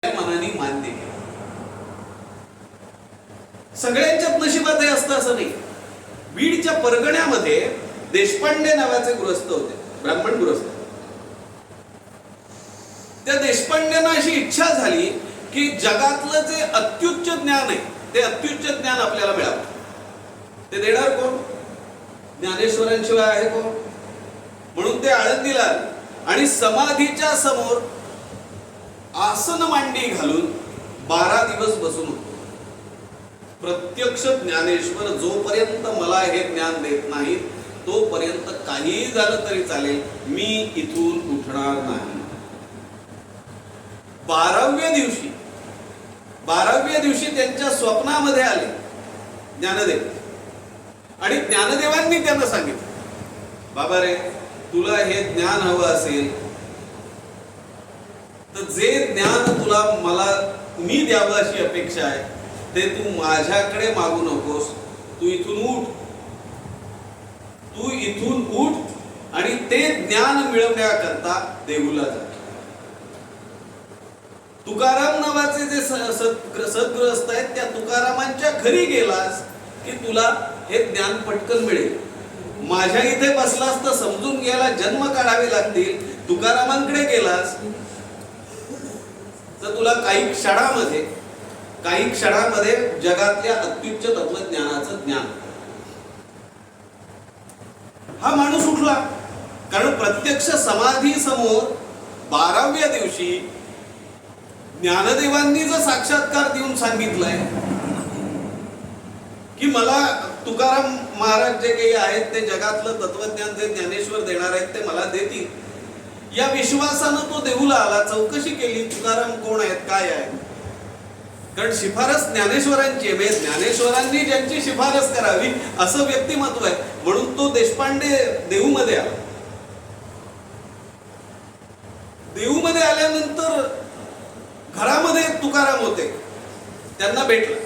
मनाने मान्य केलं. सगळ्यांच्याच नशिबात हे असतं असं नाही. बीडच्या परगण्यामध्ये देशपांडे नावाचे गृहस्थ होते, ब्राह्मण गृहस्थ. त्या देशपांड्यांना अशी इच्छा झाली की जगातलं जे अत्युच्च ज्ञान आहे ते अत्युच्च ज्ञान आपल्याला मिळावं. ते देणार कोण? ज्ञानेश्वरांशिवाय आहे कोण? म्हणून ते आळंदीला आले आणि समाधीच्या समोर आसन मांडी घालून 12 दिवस बसून होते. प्रत्यक्ष ज्ञानेश्वर जोपर्यंत मला हे ज्ञान देत नाही तोपर्यंत काही झालं तरी चालेल, मी इथून उठणार नाही. 12व्या दिवशी त्यांच्या स्वप्नामध्ये आले ज्ञानदेव आणि ज्ञानदेवांनी त्यांना सांगितलं, बाबा रे, तुला हे ज्ञान हवं असेल तर जे ज्ञान तुला मला मी द्यावं अशी अपेक्षा आहे ते तू माझ्याकडे मागू नकोस. तू इथून उठ आणि ते ज्ञान मिळवण्याकरता देहूला जा. तुकाराम नावाचे जे सद्गृहस्थ आहेत त्या तुकारामांच्या घरी गेलास की तुला हे ज्ञान पटकन मिळेल. माझ्या इथे बसलास तर समजून घ्यायला जन्म काढावे लागतील. तुकारामांकडे गेलास तर तुला काही क्षणामध्ये जगातल्या अत्युच्च तत्वज्ञानाचं ज्ञान. हा माणूस उठला, कारण प्रत्यक्ष समाधी समोर 12व्या दिवशी ज्ञानदेवांनी जो साक्षात्कार देऊन सांगितलंय की मला तुकाराम महाराज जे काही आहेत ते जगातलं तत्वज्ञान जे ज्ञानेश्वर देणार आहेत ते मला देतील, या विश्वासानं तो देहूला आला. चौकशी केली, तुकाराम कोण आहेत, काय आहे. कारण शिफारस ज्ञानेश्वरांची आहे, ज्ञानेश्वरांनी ज्यांची शिफारस करावी असं व्यक्तिमत्व आहे. म्हणून तो देशपांडे देहूमध्ये आला. देहूमध्ये आल्यानंतर घरामध्ये तुकाराम होते, त्यांना भेटला.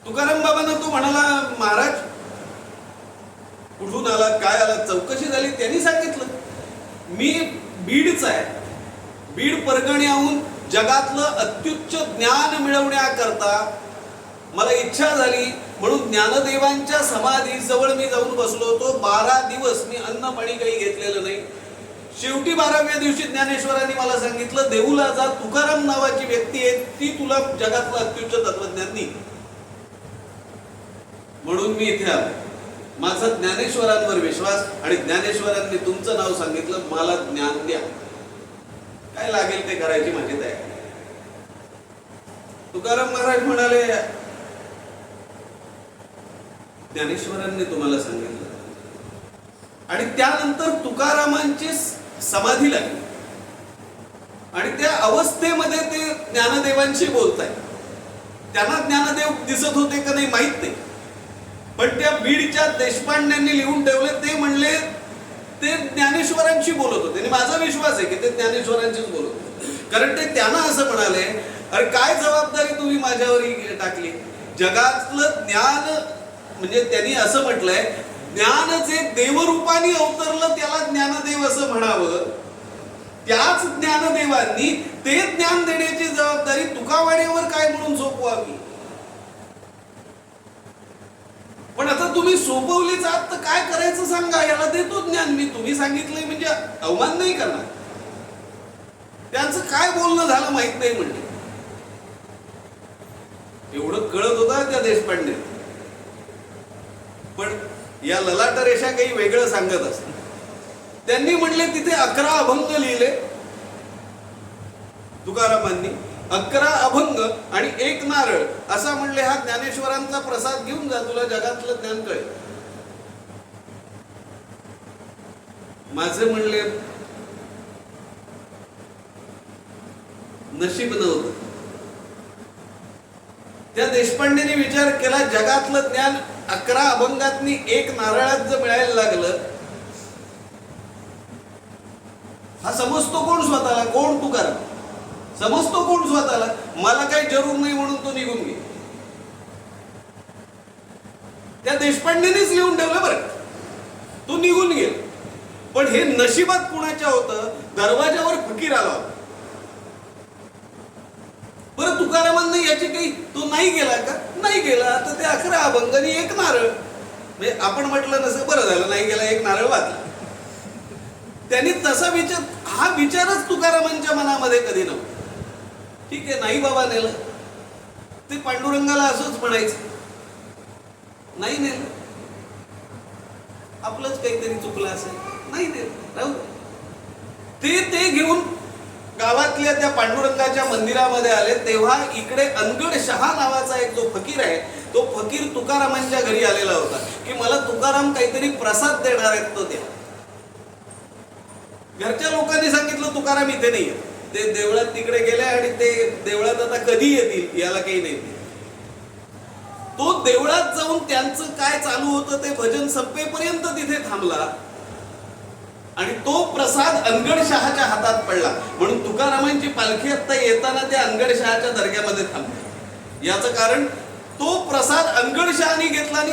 तुकाराम बाबांना तो म्हणाला, महाराज कुठून आला, काय आला. चौकशी झाली, त्यांनी सांगितलं मी बीडचा आहे, बीड परगण्याहून जगातलं अत्युच्च ज्ञान मिळवण्याकरता मला इच्छा झाली म्हणून ज्ञानदेवांच्या समाधी जवळ मी जाऊन बसलो होतो. 12 दिवस मी अन्न पाणी काही घेतलेलं नाही. शेवटी 12व्या दिवशी ज्ञानेश्वरांनी मला सांगितलं, देहूला जा, तुकाराम नावाची व्यक्ती आहे, ती तुला जगातलं अत्युच्च तत्वज्ञान देईल. म्हणून मी इथे आलो. माझा ज्ञानेश्वरांवर विश्वास आणि ज्ञानेश्वरांनी तुमचं नाव सांगितलं, मला ज्ञान द्या, काय लागेल ते करायची माझी तयारी. तुकाराम महाराज म्हणाले, ज्ञानेश्वरांनी तुम्हाला सांगितलं. आणि त्यानंतर तुकारामांची समाधी लागली आणि त्या अवस्थेमध्ये ते ज्ञानदेवांशी बोलताय. त्यांना ज्ञानदेव दिसत होते का नाही माहित नाही, पण त्या बीडच्या देशपांड्यांनी लिहून ठेवले, ते म्हणले ते ज्ञानेश्वरांशी बोलत होते. आणि माझा विश्वास आहे की ते ज्ञानेश्वरांशीच बोलत होते. कारण ते त्यांना असं म्हणाले, अरे काय जबाबदारी तुम्ही माझ्यावर टाकली. जगातलं ज्ञान म्हणजे त्यांनी असं म्हटलंय, ज्ञान जे देवरूपाने अवतरलं त्याला ज्ञानदेव असं म्हणावं. त्याच ज्ञानदेवांनी ते ज्ञान देण्याची जबाबदारी तुकावाणीवर काय म्हणून सोपवावी. पण आता तुम्ही सोपवलीच आहात तर काय करायचं सांगा, याला देतो ज्ञान मी. तुम्ही सांगितलंय म्हणजे अवमान नाही करणार. त्यांचं काय बोलणं झालं माहित नाही म्हणजे एवढं कळत होता त्या देशपांडे. पण या ललाट रेषा काही वेगळं सांगत असत. त्यांनी म्हणले तिथे 11 अभंग लिहिले तुकारामांनी, 11 अभंग आणि 1 नारळ असा म्हणले, हा ज्ञानेश्वरांचा प्रसाद घेऊन जा, तुला जगातलं ज्ञान कळेल. माझे म्हणले नशीब नव्हतं. त्या देशपांडेने विचार केला, जगातलं ज्ञान 11 अभंगातनी 1 नारळात जर मिळायला लागलं, हा समजतो कोण स्वतःला, कोण तुकाराम समजतो कोण स्वतःला, मला काही जरूर नाही म्हणून तो निघून गेला. त्या देशपांडेनेच लिहून ठेवलं बरं, तो निघून गेला. पण हे नशिबात कुणाच्या होतं, दरवाजावर फकीर आला होता. मग तुकारामांना याची काही, तो नाही गेला का? नाही गेला. तर ते 11 अभंग आणि 1 नारळ, म्हणजे आपण म्हटलं नसं बरं झालं, नाही गेला, 1 नारळ वाचला. त्यांनी तसा विचार, हा विचारच तुकारामांच्या मनामध्ये कधी नव्हता. ठीक आहे, नाही बाबा नेलं, ते पांडुरंगाला असंच म्हणायचं, नाही नेलं, आपलंच काहीतरी चुकलं असेल, नाही नेलं, राहू. ते घेऊन गावातल्या त्या पांडुरंगाच्या मंदिरामध्ये आले. तेव्हा इकडे अनगड शहा नावाचा एक जो फकीर आहे, तो फकीर तुकारामांच्या घरी आलेला होता की मला तुकाराम काहीतरी प्रसाद देणार आहेत, तो द्या. घरच्या लोकांनी सांगितलं तुकाराम इथे नाही आहे, ते देवळात तिकडे गेले आणि ते देवळात आता कधी येतील याला काही नाही. तो देवळात जाऊन त्यांचं काय चालू होतं ते भजन संपेपर्यंत तिथे थांबला आणि तो प्रसाद अनगडशहाच्या हातात पडला. म्हणून तुकारामांची पालखी आता येताना त्या अनगडशहाच्या दर्ग्यामध्ये थांबली. याचं कारण तो प्रसाद अनगडशहाने घेतला आणि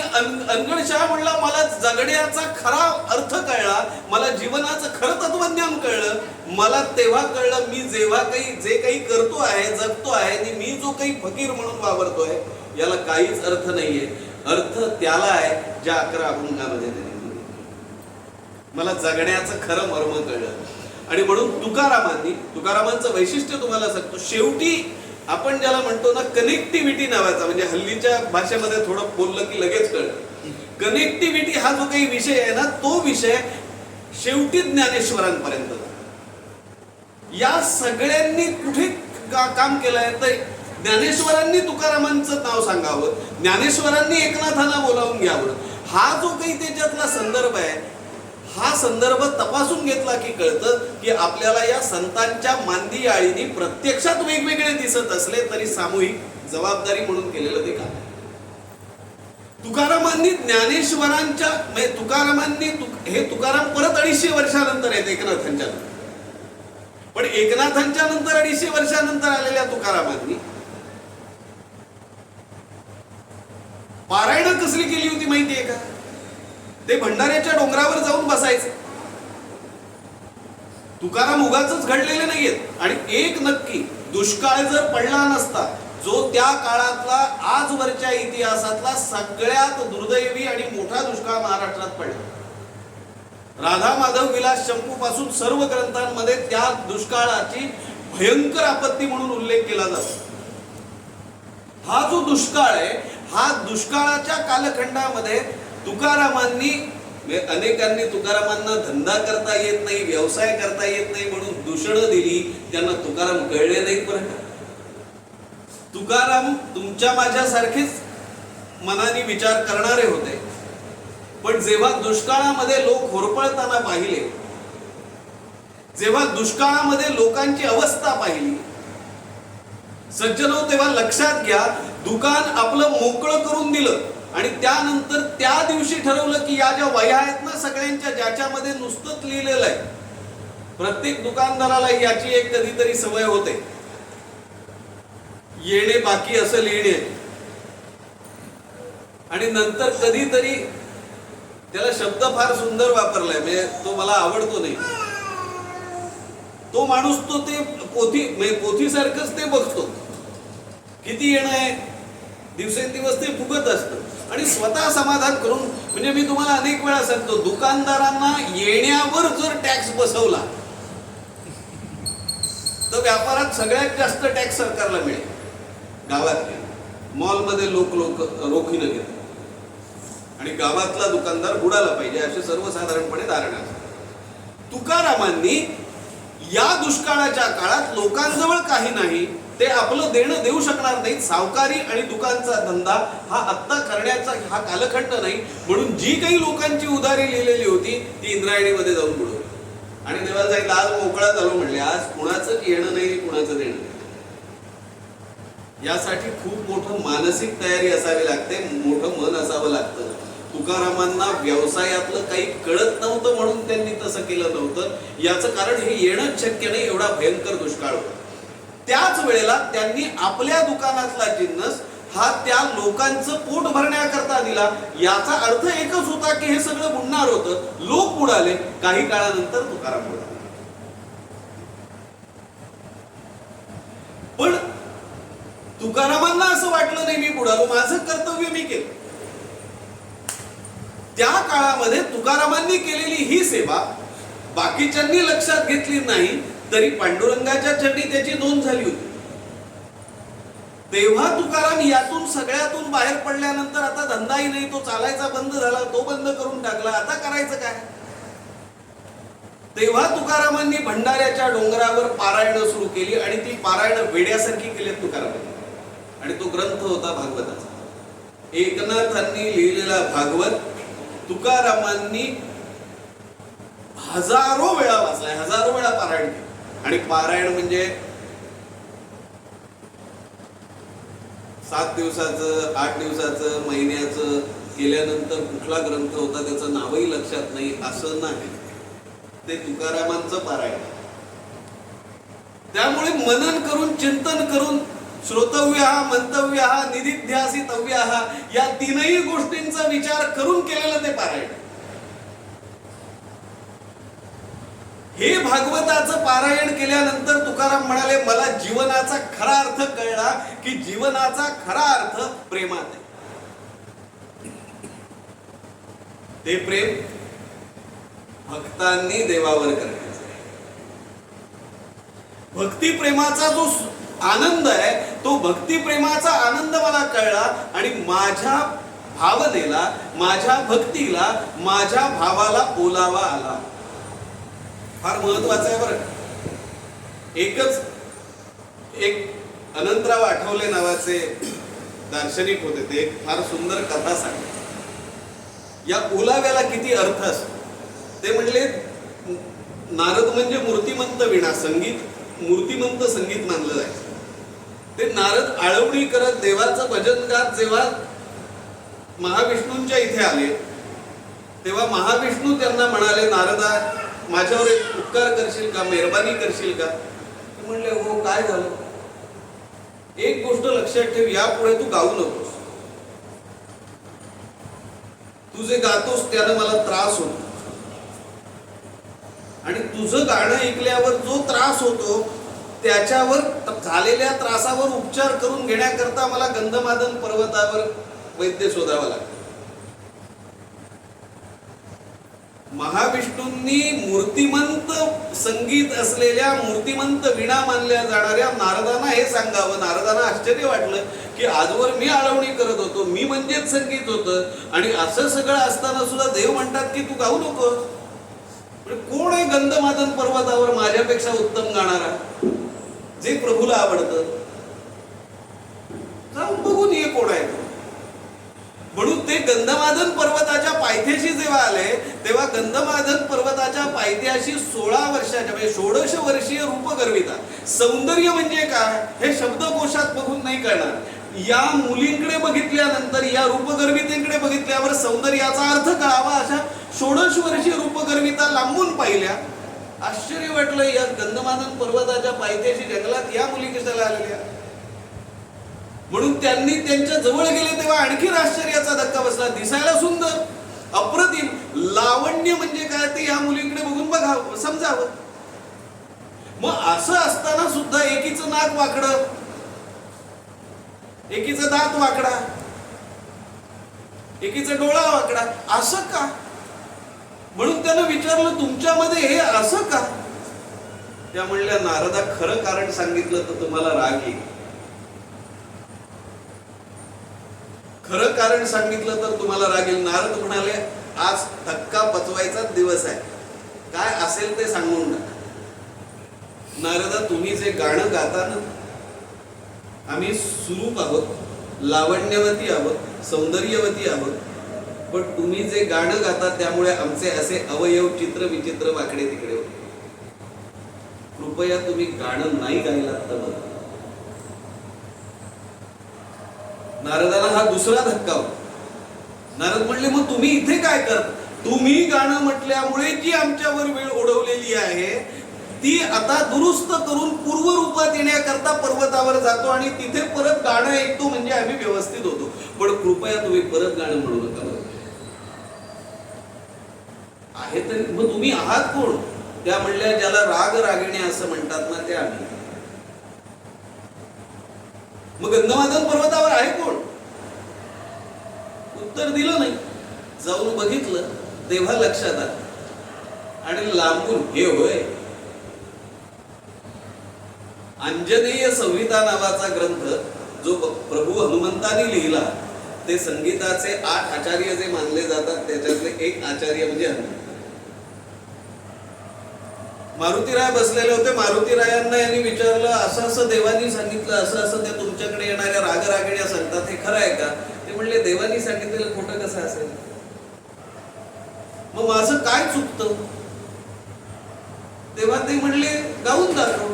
अनगडशहा म्हणला मला जगण्याचा खरा अर्थ कळला, मला जीवनाचं खरं तत्वज्ञान कळलं. मला तेव्हा कळलं मी जेव्हा जे काही करतो आहे, जगतो आहे, आणि मी जो काही फकीर म्हणून वावरतोय याला काहीच अर्थ नाहीये. अर्थ त्याला आहे ज्या 11 अभंगामध्ये त्यांनी मला जगण्याचं खरं मर्म कळलं. आणि म्हणून तुकारामांचं वैशिष्ट्य तुम्हाला सांगतो. शेवटी आपण ज्याला म्हणतो ना कनेक्टिव्हिटी नावाचा, म्हणजे हल्लीच्या भाषेमध्ये थोडं बोललं की लगेच कळतं, कनेक्टिव्हिटी हा जो काही विषय आहे ना, तो विषय शेवटी ज्ञानेश्वरांपर्यंत. या सगळ्यांनी कुठे काम केलंय तर ज्ञानेश्वरांनी तुकारामांचं नाव सांगावं, ज्ञानेश्वरांनी एकनाथांना बोलावून घ्यावं. हा जो काही त्याच्यातला संदर्भ आहे, हा संदर्भ तपासून घेतला की कळतं की आपल्याला या संतांच्या मांदी आळीनी प्रत्यक्षात वेगवेगळे दिसत असले तरी सामूहिक जबाबदारी म्हणून केलेलं ते काम. तुकारामांनी ज्ञानेश्वरांच्या हे तुकाराम परत 250 वर्षानंतर आहेत एकनाथांच्या नंतर. पण एकनाथांच्या नंतर 250 वर्षानंतर आलेल्या तुकारामांनी पारायण कसली केली होती माहितीये का? ते भंडाऱ्याच्या डोंगरावर जाऊन बसायचे. तुकाराम उगाचच घडलेले नाहीयेत. आणि एक नक्की, दुष्काळ जर पडला नसता, जो त्या काळातला आजवरच्या इतिहासातला सगळ्यात दुर्दैवी आणि मोठा दुष्काळ महाराष्ट्रात पडला. राधा माधव विलास शंकू पासून सर्व ग्रंथांमध्ये त्या दुष्काळाची भयंकर आपत्ती म्हणून उल्लेख केला जातो. हा जो दुष्काळ आहे, हा दुष्काळाच्या कालखंडामध्ये तुकारामांनी, अनेकांनी तुकारामांना धंदा करता येत नाही, व्यवसाय करता येत नाही म्हणून दूषणं दिली. त्यांना तुकाराम कळले नाहीत. बरं का, तुकाराम तुमच्या माझ्यासारखेच मनाने विचार करणारे होते. पण जेव्हा दुष्काळामध्ये लोक होरपळताना पाहिले, जेव्हा दुष्काळामध्ये लोकांची अवस्था पाहिली, सज्जनो, तेव्हा लक्षात घ्या, दुकान आपलं मोकळं करून दिलं आणि त्यानंतर त्या दिवशी ठरवलं की या ज्या वह्या आहेत ना सगळ्यांच्या, ज्याच्यामध्ये नुसतंच लिहिलेलं आहे, प्रत्येक दुकानदाराला याची एक कधीतरी सवय होते, येणे बाकी असं लिहिणे. आणि नंतर कधीतरी त्याला शब्द फार सुंदर वापरलाय, म्हणजे तो मला आवडतो नाही. तो माणूस तो ते पोथीसारखंच ते बघतो, किती येणं आहे, दिवसेंदिवस ते फुगत असतं. आणि स्वतः समाधान करून, म्हणजे मी तुम्हाला अनेक वेळा सांगतो, दुकानदारांना येण्यावर जर टॅक्स बसवला तर व्यापारात सगळ्यात जास्त टॅक्स सरकारला मिळेल. गावातले मॉलमध्ये लोक रोखीनं घेतात आणि गावातला दुकानदार बुडाला पाहिजे असे सर्वसाधारणपणे धारणा असते. तुकारामांनी या दुष्काळाच्या काळात लोकांजवळ काही नाही, ते आपलं देणं देऊ शकणार नाहीत, सावकारी आणि दुकानचा धंदा हा आत्ता करण्याचा हा कालखंड नाही, म्हणून जी काही लोकांची उधारी लिहिलेली होती ती इंद्रायणीमध्ये जाऊन बुडवली. आणि तेव्हा जाईल आज मोकळा झालो म्हणले, आज कुणाचं येणं नाही, कुणाचं देणं नाही. यासाठी खूप मोठं मानसिक तयारी असावी लागते, मोठं मन असावं लागतं. तुकारामांना व्यवसायातलं काही कळत नव्हतं म्हणून त्यांनी तसं केलं नव्हतं. याचं कारण हे येणंच शक्य नाही, एवढा भयंकर दुष्काळ होता. त्याच वेळेला त्यांनी आपल्या दुकानातला जिन्नस हा त्या लोकांचं पोट भरण्याकरता दिला. याचा अर्थ एकच होता की हे सगळं बुडणार होतं. लोक बुडाले, काही काळानंतर तुकाराम बुडाले. पण तुकारामांना असं वाटलं नाही मी बुडालो, माझं कर्तव्य मी केलं. त्या काळामध्ये तुकारामांनी केलेली ही सेवा बाकीच्यांनी लक्षात घेतली नाही, तरी पांडुरंगाच्या चरणी त्याची नोंद झाली होती. तेव्हा तुकाराम यातून सगळ्यातून बाहेर पडल्यानंतर आता धंदाही नाही, तो चालायचा बंद झाला, तो बंद करून टाकला, आता करायचं काय. तेव्हा तुकारामांनी भंडाऱ्याच्या डोंगरावर पारायण सुरू केली आणि ती पारायण वेड्यासारखी केली तुकारामांनी. आणि तो ग्रंथ होता भागवताचा. एकनाथांनी लिहिलेला भागवत तुकारामांनी हजारो वेळा वाचलाय, हजारो वेळा पारायण केलं. आणि पारायण म्हणजे 7 दिवसाचं, 8 दिवसाचं, महिन्याचं केल्यानंतर कुठला ग्रंथ होता त्याचं नावही लक्षात नाही असं नाही, ते तुकारामांचं पारायण. त्यामुळे मनन करून, चिंतन करून, श्रोतव्य, मंतव्य, निधिध्यासितव्य या तीनही गोष्टींचा विचार करून केलेलं ते पारायण. हे भागवताचं पारायण केल्यानंतर तुकाराम म्हणाले, मला जीवनाचा खरा अर्थ कळला की जीवनाचा खरा अर्थ प्रेमात आहे. ते प्रेम भक्तांनी देवावर करायचं. भक्ती प्रेमाचा जो आनंद आहे, तो भक्ती प्रेमाचा आनंद मला कळला आणि माझ्या भावनेला, माझ्या भक्तीला, माझ्या भावाला ओलावा आला. फार महत्वाचं आहे बरं. एक अनंतराव आठवले नावाचे दार्शनिक होते, ते एक फार सुंदर कथा सांगतात. या ओलाव्याला किती अर्थ असतो ते म्हणले, नारद म्हणजे मूर्तिमंत वीणा, संगीत मूर्तिमंत संगीत मानलं जायचं. ते नारद आळवणी करत देवाचं भजन गात जेव्हा महाविष्णूंच्या इथे आले, तेव्हा महाविष्णू त्यांना म्हणाले, नारदा माझ्यावर एक उपकार करशील का, मेहरबानी करशील का. ते म्हणले, हो काय झालं. एक गोष्ट लक्षात ठेव, यापुढे तू गाऊ नकोस. तू जे गातोस त्यानं मला त्रास होतो आणि तुझं गाणं ऐकल्यावर जो त्रास होतो त्याच्यावर झालेल्या त्रासावर उपचार करून घेण्याकरता मला गंधमादन पर्वतावर वैद्य शोधावा लागतो. महाविष्णूंनी मूर्तिमंत संगीत असलेल्या, मूर्तिमंत वीणा मानल्या जाणाऱ्या नारदांना हे सांगावं. नारदांना आश्चर्य वाटलं की आजवर मी आळवणी करत होतो, मी म्हणजेच संगीत होतं, आणि असं सगळं असताना सुद्धा देव म्हणतात की तू गाऊ नकोस. कोण आहे गंधमादन पर्वतावर माझ्यापेक्षा उत्तम गाणारा, जे प्रभूला आवडतं. जाऊन बघून ये कोण आहे. म्हणून ते गंधमादन पर्वताच्या पायथ्याशी जेव्हा आले, तेव्हा गंधमादन पर्वताच्या पायथ्याशी 16 वर्षाच्या म्हणजे 16 वर्षीय रूपगर्विता. सौंदर्य म्हणजे काय हे शब्दकोशात बघून नाही कळणार. या मुलींकडे बघितल्यानंतर, या रूपगर्वितेकडे बघितल्यावर सौंदर्याचा अर्थ कळावा अशा 16 वर्षीय रूपगर्विता लांबून पाहिल्या. आश्चर्य वाटलं, या गंधमादन पर्वताच्या पायथ्याशी जंगलात या मुली कशाला आलेल्या. म्हणून त्यांनी त्यांच्या जवळ गेले तेव्हा आणखीन आश्चर्याचा धक्का बसला. दिसायला सुंदर, अप्रतिम, लावण्य म्हणजे काय ते या मुलींकडे बघून बघावं, समजावं. मग असं असताना सुद्धा एकीचं नाक वाकडं, एकीचं दात वाकडा, एकीचा डोळा वाकडा, असं का. म्हणून त्यानं विचारलं, तुमच्यामध्ये हे असं का. त्या म्हणल्या, नारदा खरं कारण सांगितलं तर तुम्हाला राग येईल, खरं कारण सांगितलं तर तुम्हाला राग येईल. नारद म्हणाले, आज धक्का पचवायचाच दिवस आहे, काय असेल ते सांगून टाका. नारदा, तुम्ही जे गाणं गाता ना, आम्ही सुरूप आहोत, लावण्यवती आहोत, सौंदर्यवती आहोत, पण तुम्ही जे गाणं गाता त्यामुळे आमचे असे अवयव चित्र विचित्र वाकडे तिकडे होते. कृपया तुम्ही गाणं नाही गायलात तर बरं. नारदाला हा दुसरा धक्का होता. नारद म्हणले, मग तुम्ही इथे काय करता. तुम्ही गाणं म्हटल्यामुळे जी आमच्यावर वेळ ओढवलेली आहे ती आता दुरुस्त करून पूर्व रूपात येण्याकरता पर्वतावर जातो आणि तिथे परत गाणं ऐकतो, म्हणजे आम्ही व्यवस्थित होतो. पण कृपया तुम्ही परत गाणं म्हणू नका. आहे तरी मग तुम्ही आहात कोण. त्या म्हणल्या, ज्याला राग रागिणी असं म्हणतात ना ते आम्ही. मग गंधमादन पर्वतावर आहे कोण? उत्तर दिलं नाही. जाऊन बघितलं तेव्हा लक्षात आलं. आणि लांबून हे होय, अंजनेय संहिता नावाचा ग्रंथ जो प्रभू हनुमंतानी लिहिला, ते संगीताचे 8 आचार्य जे मानले जातात त्याच्यातले एक आचार्य म्हणजे हनुमंत. मारुतीराय बसलेले होते. मारुतीरायांना यांनी विचारलं, असं असं देवानी सांगितलं, असं असं त्या तुमच्याकडे येणाऱ्या रागरागिण्या सांगतात, हे खरं आहे का? ते म्हणले, देवानी सांगितलेलं खोटं कसं असेल? मग माझं काय चुकतं? तेव्हा ते म्हणले, गाऊन दाखव.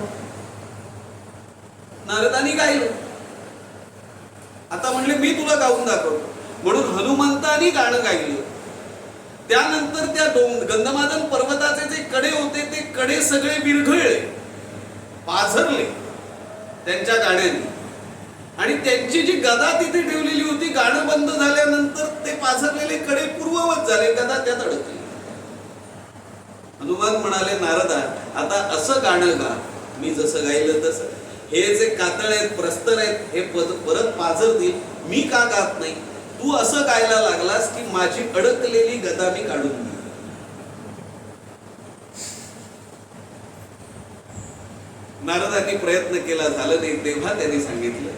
नारदानी गायलं. आता म्हणले, मी तुला गाऊन दाखवतो. म्हणून हनुमंतानी गाणं गायलं. त्यानंतर त्या गंधमादन पर्वताचे जे कडे होते ते कडे सगळे विरघळले, पाझरले त्यांच्या गाण्याने. आणि त्यांची जी गदा तिथे ठेवलेली होती, गाणं बंद झाल्यानंतर ते पाझरलेले कडे पूर्ववत झाले, गदा त्यात अडकली. हनुमान म्हणाले, नारदा, आता असं गाणं गा, मी जसं गायलं तसं. हे जे कातळ आहेत, प्रस्तर आहेत, हे परत पाझरतील, मी का गात नाही? तू असं गायला लागलास की माझी अडकलेली गदा मी काढून घेईन. नारदांनी प्रयत्न केला, झालं नाही. तेव्हा त्यांनी सांगितलं,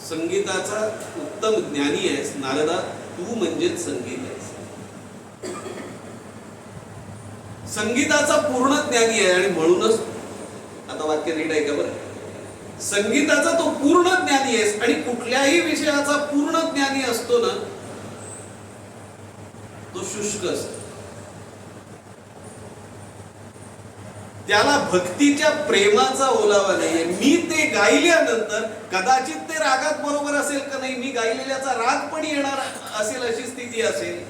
संगीताचा उत्तम ज्ञानी आहेस नारदा, तू म्हणजेच संगीत आहेस. संगीताचा पूर्ण ज्ञानी आहे. आणि म्हणूनच, आता वाक्य नीट आहे का बरं, संगीताचा तो पूर्ण ज्ञानी आहेस. आणि कुठल्याही विषयाचा पूर्ण ज्ञानी असतो ना, तो शुष्क असतो. त्याला भक्तीच्या प्रेमाचा ओलावा नाहीये. मी ते गायल्यानंतर कदाचित ते रागात बरोबर असेल का नाही, मी गायलेल्याचा राग पण येणार असेल, अशी स्थिती असेल.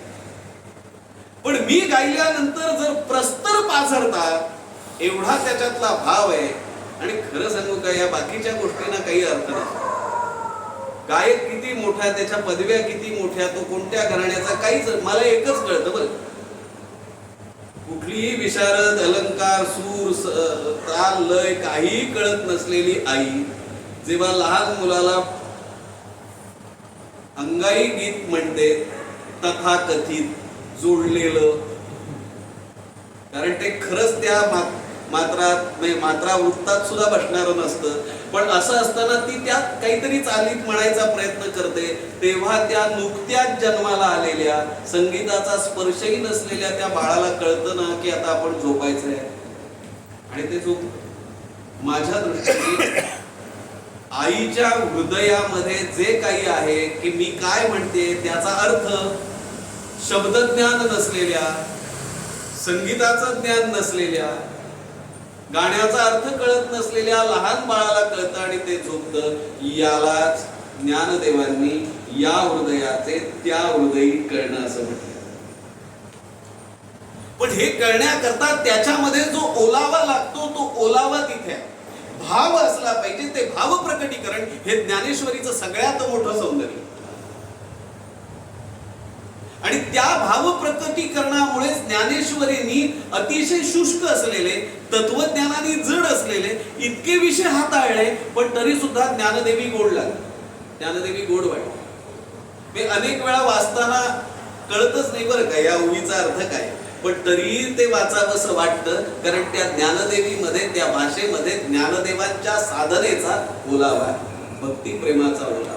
पण मी गायल्यानंतर जर प्रस्तर पाझरतात एवढा त्याच्यातला भाव आहे. आणि खरं सांगू का, या बाकीच्या गोष्टींना काही अर्थ नाही. गायक किती मोठा, त्याच्या पदव्या किती मोठ्या, तो कोणत्या घराण्याचा, काहीच मला एकच कळतं बरं, कुठलीही विशारद, अलंकार, सूर, ताल, लय काही कळत नसलेली आई जेव्हा लहान मुलाला अंगाई गीत म्हणते, तथाकथित जोडलेलं, कारण ते खरंच त्या मात्रा वृत्तात सुद्धा बसणारं नसतं, पण असं असताना ती त्यात काहीतरी चालीत म्हणायचा प्रयत्न करते, तेव्हा त्या नुकत्याच जन्माला आलेल्या, संगीताचा स्पर्शही नसलेल्या त्या बाळाला कळतं ना की आता आपण झोपायचंय. आणि ते झोप, माझ्या दृष्टीने आईच्या हृदयामध्ये जे काही आहे की मी काय म्हणते त्याचा अर्थ शब्दज्ञान नसलेल्या, संगीताचं ज्ञान नसलेल्या, गाण्याचा अर्थ कळत नसलेल्या लहान बाळाला कळतं आणि ते झोपतं. यालाच ज्ञानदेवांनी या हृदयाचे त्या हृदयी कळणं असं म्हटलं. पण हे कळण्याकरता त्याच्यामध्ये जो ओलावा लागतो तो ओलावा तिथे भाव असला पाहिजे. ते भाव प्रकटीकरण हे ज्ञानेश्वरीचं सगळ्यात मोठं सौंदर्य. आणि त्या भाव प्रकटीकरणामुळे ज्ञानेश्वरींनी अतिशय शुष्क असलेले, तत्वज्ञानाने जड असलेले इतके विषय हाताळले, पण तरी सुद्धा ज्ञानदेवी गोड लागली. ज्ञानदेवी गोड वाटली. अनेक वेळा वाचताना कळतच नाही बरं का या ओळीचा अर्थ काय, पण तरी ते वाचावंसं वाटतं, कारण त्या ज्ञानदेवीमध्ये, त्या भाषेमध्ये ज्ञानदेवांच्या साधनेचा ओलावा, भक्ती प्रेमाचा ओलावा.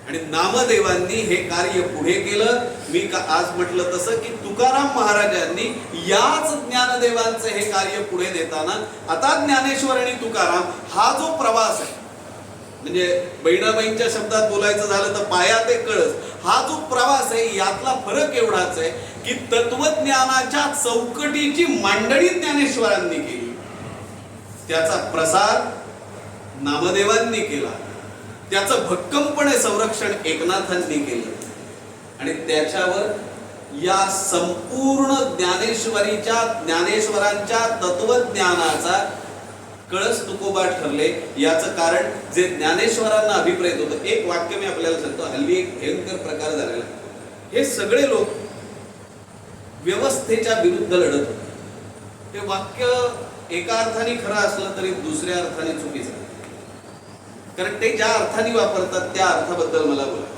आणि नामदेवांनी हे कार्य पुढे केलं. मी आज म्हटलं तसं की तुकाराम महाराजांनी याच ज्ञानदेवांचे हे कार्य पुढे नेताना, आता ज्ञानेश्वर आणि तुकाराम हा जो प्रवास आहे, म्हणजे बहिणाबाईंच्या शब्दात बोलायचं झालं तर पाया ते कळस, हा जो प्रवास आहे यातला फरक एवढाच आहे की तत्वज्ञानाच्या चौकटीची मांडणी ज्ञानेश्वरांनी केली, त्याचा प्रसार नामदेवांनी केला, त्याचं भक्कमपणे संरक्षण एकनाथांनी केलं. आणि त्याच्यावर या संपूर्ण ज्ञानेश्वरांच्या तत्वज्ञानाचा कळस तुकोबा ठरले. याचं कारण जे ज्ञानेश्वरांना अभिप्रेत होतं. एक वाक्य मी आपल्याला सांगतो, हल्ली एक भयंकर प्रकार झालेला, हे सगळे लोक व्यवस्थेच्या विरुद्ध लढत होते. ते वाक्य एका अर्थाने खरं असलं तरी दुसऱ्या अर्थाने चुकीचं, कारण ते ज्या अर्थाने वापरतात त्या अर्थाबद्दल मला बोलायचं.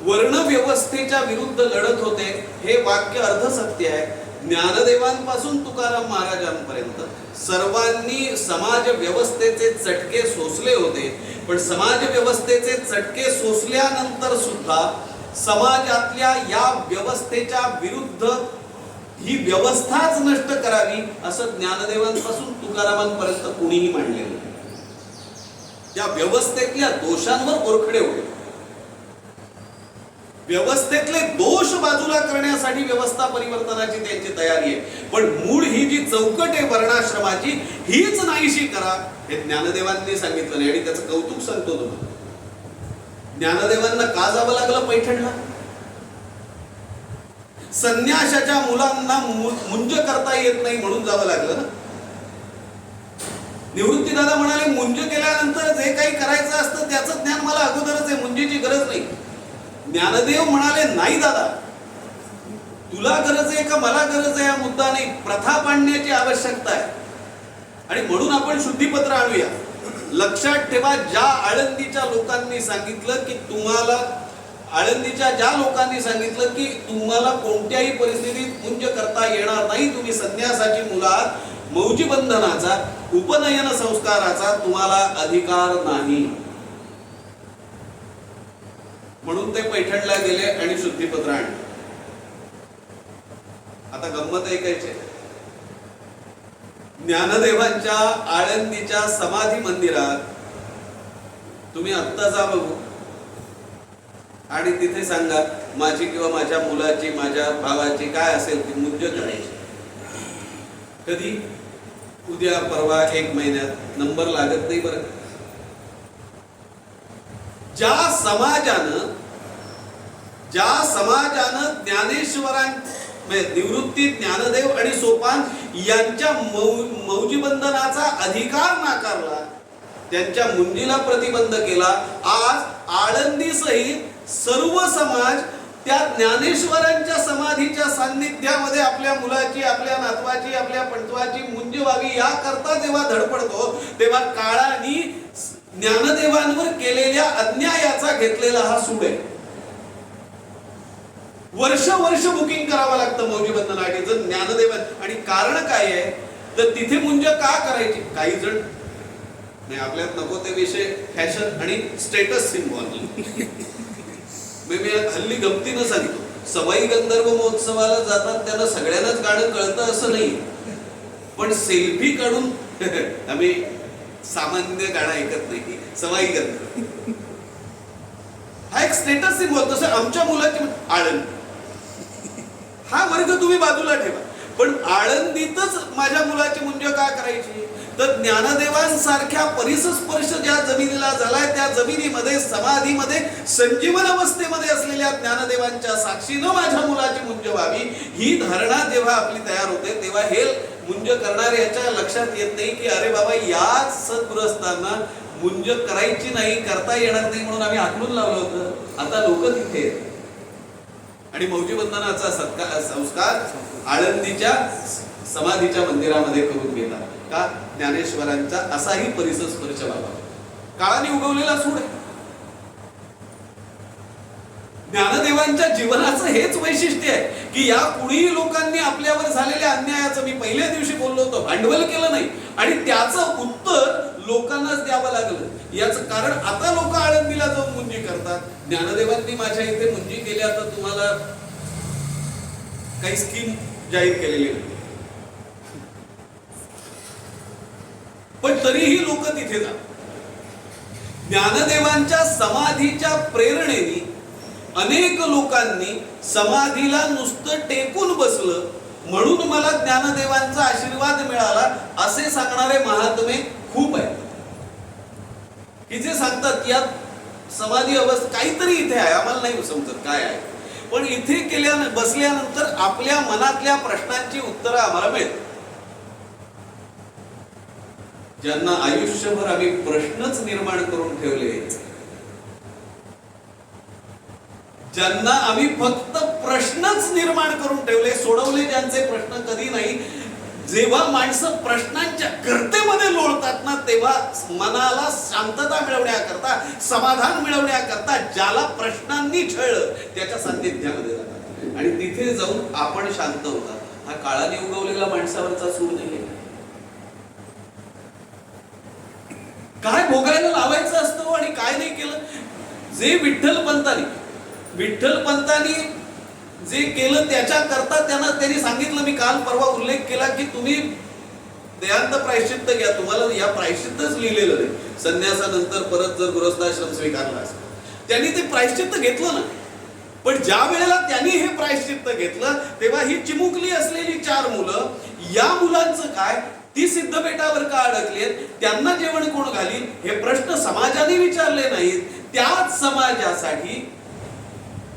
वर्णव्यवस्थेच्या विरुद्ध लढत होते हे वाक्य अर्धसत्य आहे. ज्ञानदेवांपासून तुकाराम महाराजांपर्यंत सर्वांनी समाज व्यवस्थेचे चटके सोसले होते, पण समाज व्यवस्थेचे चटके सोसल्यानंतर सुद्धा समाजातल्या या व्यवस्थेच्या विरुद्ध ही व्यवस्थाच नष्ट करावी असं ज्ञानदेवांपासून तुकारामांपर्यंत कोणीही मांडलेलं नाही. या व्यवस्थेतल्या दोषांवर ओरखडे होते. व्यवस्थेतले दोष बाजूला करण्यासाठी व्यवस्था परिवर्तनाची त्यांची तयारी आहे, पण मूळ ही जी चौकट आहे वर्णाश्रमाची हीच नाहीशी करा हे ज्ञानदेवांनी सांगितलं नाही. आणि त्याचं कौतुक सांगतो तुम्हाला. ज्ञानदेवांना का जावं लागलं पैठणला? संन्याशाच्या मुलांना मुंज करता येत नाही म्हणून जावं लागलं ना. निवृत्ती दादा म्हणाले मुंज केल्यानंतर जे काही करायचं असतं त्याचं ज्ञान मला अगोदरच आहे, मुंजीची गरज नाही. ज्ञानदेव म्हणाले नाही दादा, तुला गरज आहे का मला गरज आहे हा मुद्दा नाही, प्रथा पाडण्याची आवश्यकता आहे. आणि म्हणून आपण शुद्धीपत्र आणूया. लक्षात ठेवा, ज्या आळंदीच्या लोकांनी सांगितलं की तुम्हाला कोणत्याही परिस्थितीत मुंज करता येणार नाही, तुम्ही संन्यासाची मुलात, मौजी बंधनाचा, उपनयन संस्काराचा तुम्हाला अधिकार नाही, म्हणून ते पैठणला गेले आणि शुद्धीपत्र आणले. आता गंमत ऐकायची, ज्ञानदेवांच्या आळंदीच्या समाधी मंदिरात तुम्ही आत्ता जा बघू आणि तिथे सांगा माझी किंवा माझ्या मुलाची, माझ्या भावाची काय असेल ती मुंज करायची. कधी? उद्या, परवा, 1 महिन्यात. नंबर लागत नाही बरं. ज्या समाजानं ज्ञानेश्वरां निवृत्ती, ज्ञानदेव आणि सोपान यांच्या मौजीबंधनाचा अधिकार नाकारला, त्यांच्या मुंजीला प्रतिबंध केला, आज आळंदी सहित सर्व समाज त्या ज्ञानेश्वरांच्या समाधीच्या सान्निध्यामध्ये आपल्या मुलाची, आपल्या नातवाची, आपल्या पणतवाची मुंज व्हावी याकरता जेव्हा धडपडतो, तेव्हा काळाने ज्ञानदेवांवर केलेल्या अन्यायाचा घेतलेला हा सूड आहे. वर्ष बुकिंग करावं लागतं मौजीबंधनासाठी जर ज्ञानदेवान. आणि कारण काय आहे तर तिथे मुंज का करायची? काही जण नाही, आपल्यात नको ते विषय, फॅशन आणि स्टेटस सिम्बॉल. मी हल्ली गमतीनं सांगतो, सवाई गंधर्व महोत्सवाला जातात त्यांना सगळ्यांनाच गाणं कळतं असं नाही, पण सेल्फी काढून आम्ही सामान्य गाणं ऐकत नाही. सवाई गंधर्व हा एक स्टेटस सिम्बॉल. तसं आमच्या मुलाची आळंदी हा वर्ग तुम्ही बाजूला ठेवा, पण आळंदीतच माझ्या मुलाची मुंज का करायची? तर ज्ञानदेवांसारख्या परिसस्पर्श ज्या जमिनीला झालाय त्या जमिनीमध्ये, समाधीमध्ये, संजीवन अवस्थेमध्ये असलेल्या ज्ञानदेवांच्या साक्षीनं माझ्या मुलाची मुंज व्हावी ही धारणा जेव्हा आपली तयार होते, तेव्हा हे मुंज करणाऱ्याच्या लक्षात येत नाही की अरे बाबा याच सद्गृहस्थांना मुंज करायची नाही, करता येणार नाही म्हणून आम्ही हाकलून लावलं होतं. आता लोक तिथे आणि मौजीबंधनाचा संस्कार आळंदीच्या समाधीच्या मंदिरामध्ये करून घेतात. का? ज्ञानेश्वरांचा असाही परिसस्पर्श व्हावा. काळाने उगवलेला सूड आहे. ज्ञानदेवांच्या जीवनाचं हेच वैशिष्ट्य आहे की या कुणीही लोकांनी आपल्यावर झालेल्या अन्यायाचं, मी पहिल्या दिवशी बोललो होतो, भांडवल केलं नाही आणि त्याचं उत्तर लोकांनाच द्यावं लागलं. याचं कारण आता लोक आळंदीला जाऊन मुंजी करतात. ज्ञानदेवांनी माझ्या इथे मुंजी केल्या तर तुम्हाला काही स्कीम जाहीर केलेली नाही, पण तरीही लोक तिथे जातात. ज्ञानदेवांच्या समाधीच्या प्रेरणेने अनेक लोकांनी समाधीला नुसतं टेकून बसलं म्हणून मला ज्ञानदेवांचा आशीर्वाद मिळाला असे सांगणारे महात्मे खूप आहेत की जे सांगतात या समाधी अवस्था काहीतरी इथे आहे, आम्हाला नाही समजत काय आहे, पण इथे बसल्यानंतर आपल्या मनातल्या प्रश्नांची उत्तरं आम्हाला मिळतात. ज्यांना आयुष्यभर आम्ही प्रश्नच निर्माण करून ठेवले, ज्यांना आम्ही फक्त प्रश्नच निर्माण करून ठेवले, सोडवले ज्यांचे प्रश्न कधी नाही, जेव्हा माणसं प्रश्नांच्या गर्तेमध्ये लोळतात ना, तेव्हा मनाला शांतता मिळवण्याकरता, समाधान मिळवण्याकरता ज्याला प्रश्नांनी छळलं त्याच्या सान्निध्यामध्ये जातात आणि तिथे जाऊन आपण शांत होतात. हा काळाने उगवलेला माणसावरचा सूर नाही. काय भोगायला लावायचं असतं आणि काय नाही केलं. जे विठ्ठल पंतांनी जे केलं त्याच्या करता त्यांनी सांगितलं, मी काल परवा उल्लेख केला की तुम्ही देहांत प्रायश्चित्त घ्या. तुम्हाला या प्रायश्चित्तच लिहिलेलं नाही. संन्यासानंतर परत जर गृहस्थाश्रम स्वीकारला असता त्यांनी ते प्रायश्चित्त घेतलं ना. पण ज्या वेळेला त्यांनी हे प्रायश्चित्त घेतलं तेव्हा ही चिमुकली असलेली 4 मुलं, या मुलांचं काय, ती सिद्धपेठावर का अडकली, त्यांना जेवण कोण घालील हे प्रश्न समाजाने विचारले नाहीत. त्याच समाजासाठी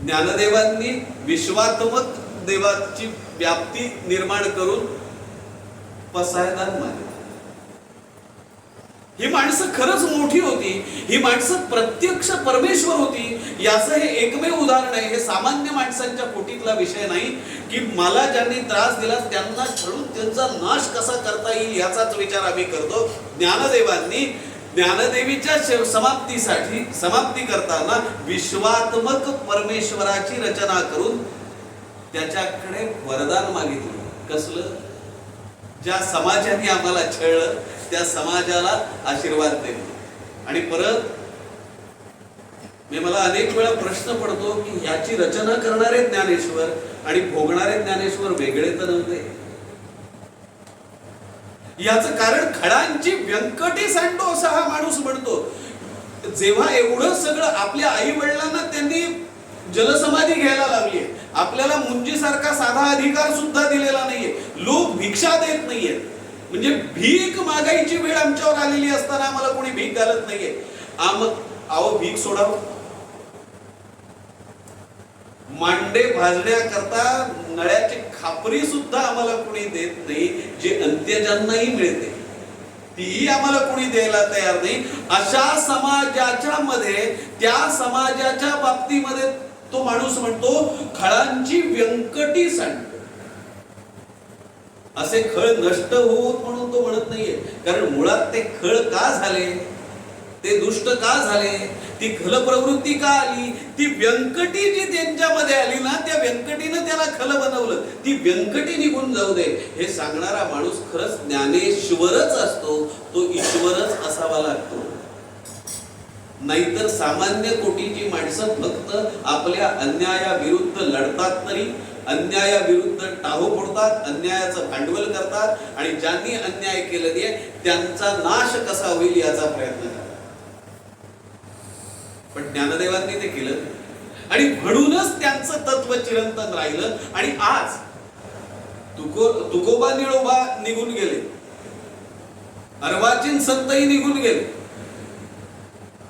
ज्ञानदेवांनी विश्वात्मक देवाची व्याप्ती निर्माण करून पसायदान मानले. ही माणसं खरंच मोठी होती. ही माणसं प्रत्यक्ष परमेश्वर होती. याचं हे एकमेव उदाहरण आहे. हे सामान्य माणसांच्या पोटीतला विषय नाही की मला ज्यांनी त्रास दिला त्यांना छळून त्यांचा नाश कसा करता येईल याचाच विचार आम्ही करतो. ज्ञानदेवांनी ज्ञानदेवीच्या समाप्ती करताना विश्वात्मक परमेश्वराची रचना करून त्याच्याकडे वरदान मागितलं. कसलं? ज्या समाजाने आम्हाला छळलं त्या समाजाला आशीर्वाद दे. आणि परत मला अनेक वेळा प्रश्न पडतो की याची रचना करणारे ज्ञानेश्वर आणि भोगणारे ज्ञानेश्वर वेगळे तर नव्हते. याचं कारण खडांची व्यंकटी सांडो असा हा माणूस म्हणतो. जेव्हा एवढं सगळं आपल्या आई वडिलांना त्यांनी जलसमाधी घ्यायला लागली, आपल्याला मुंजीसारखा साधा अधिकार सुद्धा दिलेला नाहीये, लोक भिक्षा देत नाहीये, म्हणजे भीक मागायची वेळ आमच्यावर आलेली असताना आम्हाला कोणी भीक घालत नाहीये. अहो भीक सोडावं. मांडे भाजण्याकरता नळ्याची खापरी सुद्धा आम्हाला कोणी देत नाही, जे अंत्यजांनाही मिळते तीही आम्हाला कोणी द्यायला तयार नाही. अशा समाजाच्या मध्ये, त्या समाजाच्या बाबतीमध्ये तो माणूस म्हणतो खळांची व्यंकटी सांडतो. असे खळ नष्ट होत म्हणून तो म्हणत नाहीये, कारण मुळात ते खळ का झाले, ते दुष्ट का झाले, ती खल प्रवृत्ती का आली, ती व्यंकटी जी त्यांच्यामध्ये आली ना, त्या व्यंकटीनं त्याला खल बनवलं. ती व्यंकटी निघून जाऊ दे हे सांगणारा माणूस खरंच ज्ञानेश्वरच असतो. तो ईश्वरच असावा लागतो. नाहीतर सामान्य कोटीची माणसं फक्त आपल्या अन्यायाविरुद्ध लढतात, तरी अन्यायाविरुद्ध टाहो फोडतात, अन्यायाचं भांडवल करतात आणि ज्यांनी अन्याय केलेले त्यांचा नाश कसा होईल याचा प्रयत्न करतात. पण ज्ञानदेवांनी ते केलं आणि म्हणूनच त्यांचं तत्व चिरंतन राहिलं. आणि आज तुकोबा निळोबा निघून गेले, अर्वाचीन संतही निघून गेले,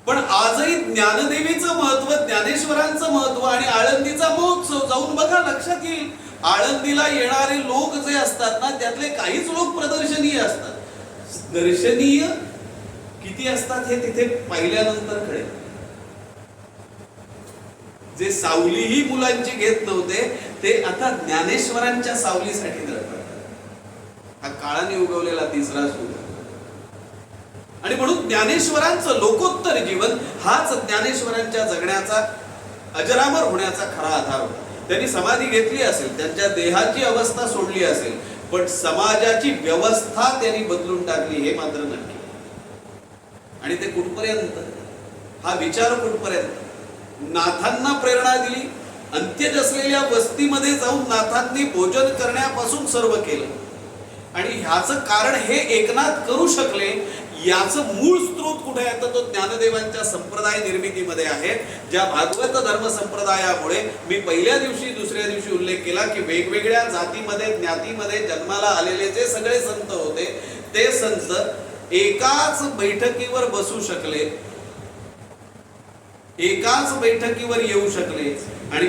पण आजही ज्ञानदेवीचं महत्व, ज्ञानेश्वरांचं महत्व आणि आळंदीचा महोत्सव जाऊन बघा, लक्षात येईल. आळंदीला येणारे लोक जे असतात ना, त्यातले काहीच लोक प्रदर्शनीय असतात. दर्शनीय किती असतात हे तिथे पाहिल्यानंतर कळेल. जे सावलीही मुलांची घेत नव्हते ते आता ज्ञानेश्वरांच्या सावलीसाठी धडपडतात. हा काळाने उगवलेला तिसरा सूर. आणि म्हणून ज्ञानेश्वरांचं लोकोत्तर जीवन हाच ज्ञानेश्वरांच्या जगण्याचा, अजरामर होण्याचा खरा आधार होता. त्यांनी समाधी घेतली असेल, त्यांच्या देहाची अवस्था सोडली असेल, पण समाजाची व्यवस्था त्यांनी बदलून टाकली हे मात्र नक्की. आणि ते कुठपर्यंत, हा विचार कुठपर्यंत, नाथांना प्रेरणा दिली. अंत्यज असलेल्या वस्तीमध्ये जाऊन नाथांनी भोजन करण्यापासून सर्व केलं. आणि ह्याचं कारण हे एकनाथ करू शकले, याचं मूळ स्रोत कुठे आहे तर तो ज्ञानदेवांच्या संप्रदाय निर्मितीमध्ये आहे. ज्या भागवत धर्म संप्रदायामुळे मी पहिल्या दिवशी दुसऱ्या दिवशी उल्लेख केला की वेगवेगळ्या जातीमध्ये, ज्ञातीमध्ये जन्माला आलेले जे सगळे संत होते ते संत एकाच बैठकीवर बसू शकले, एकाच बैठकीवर येऊ शकले. आणि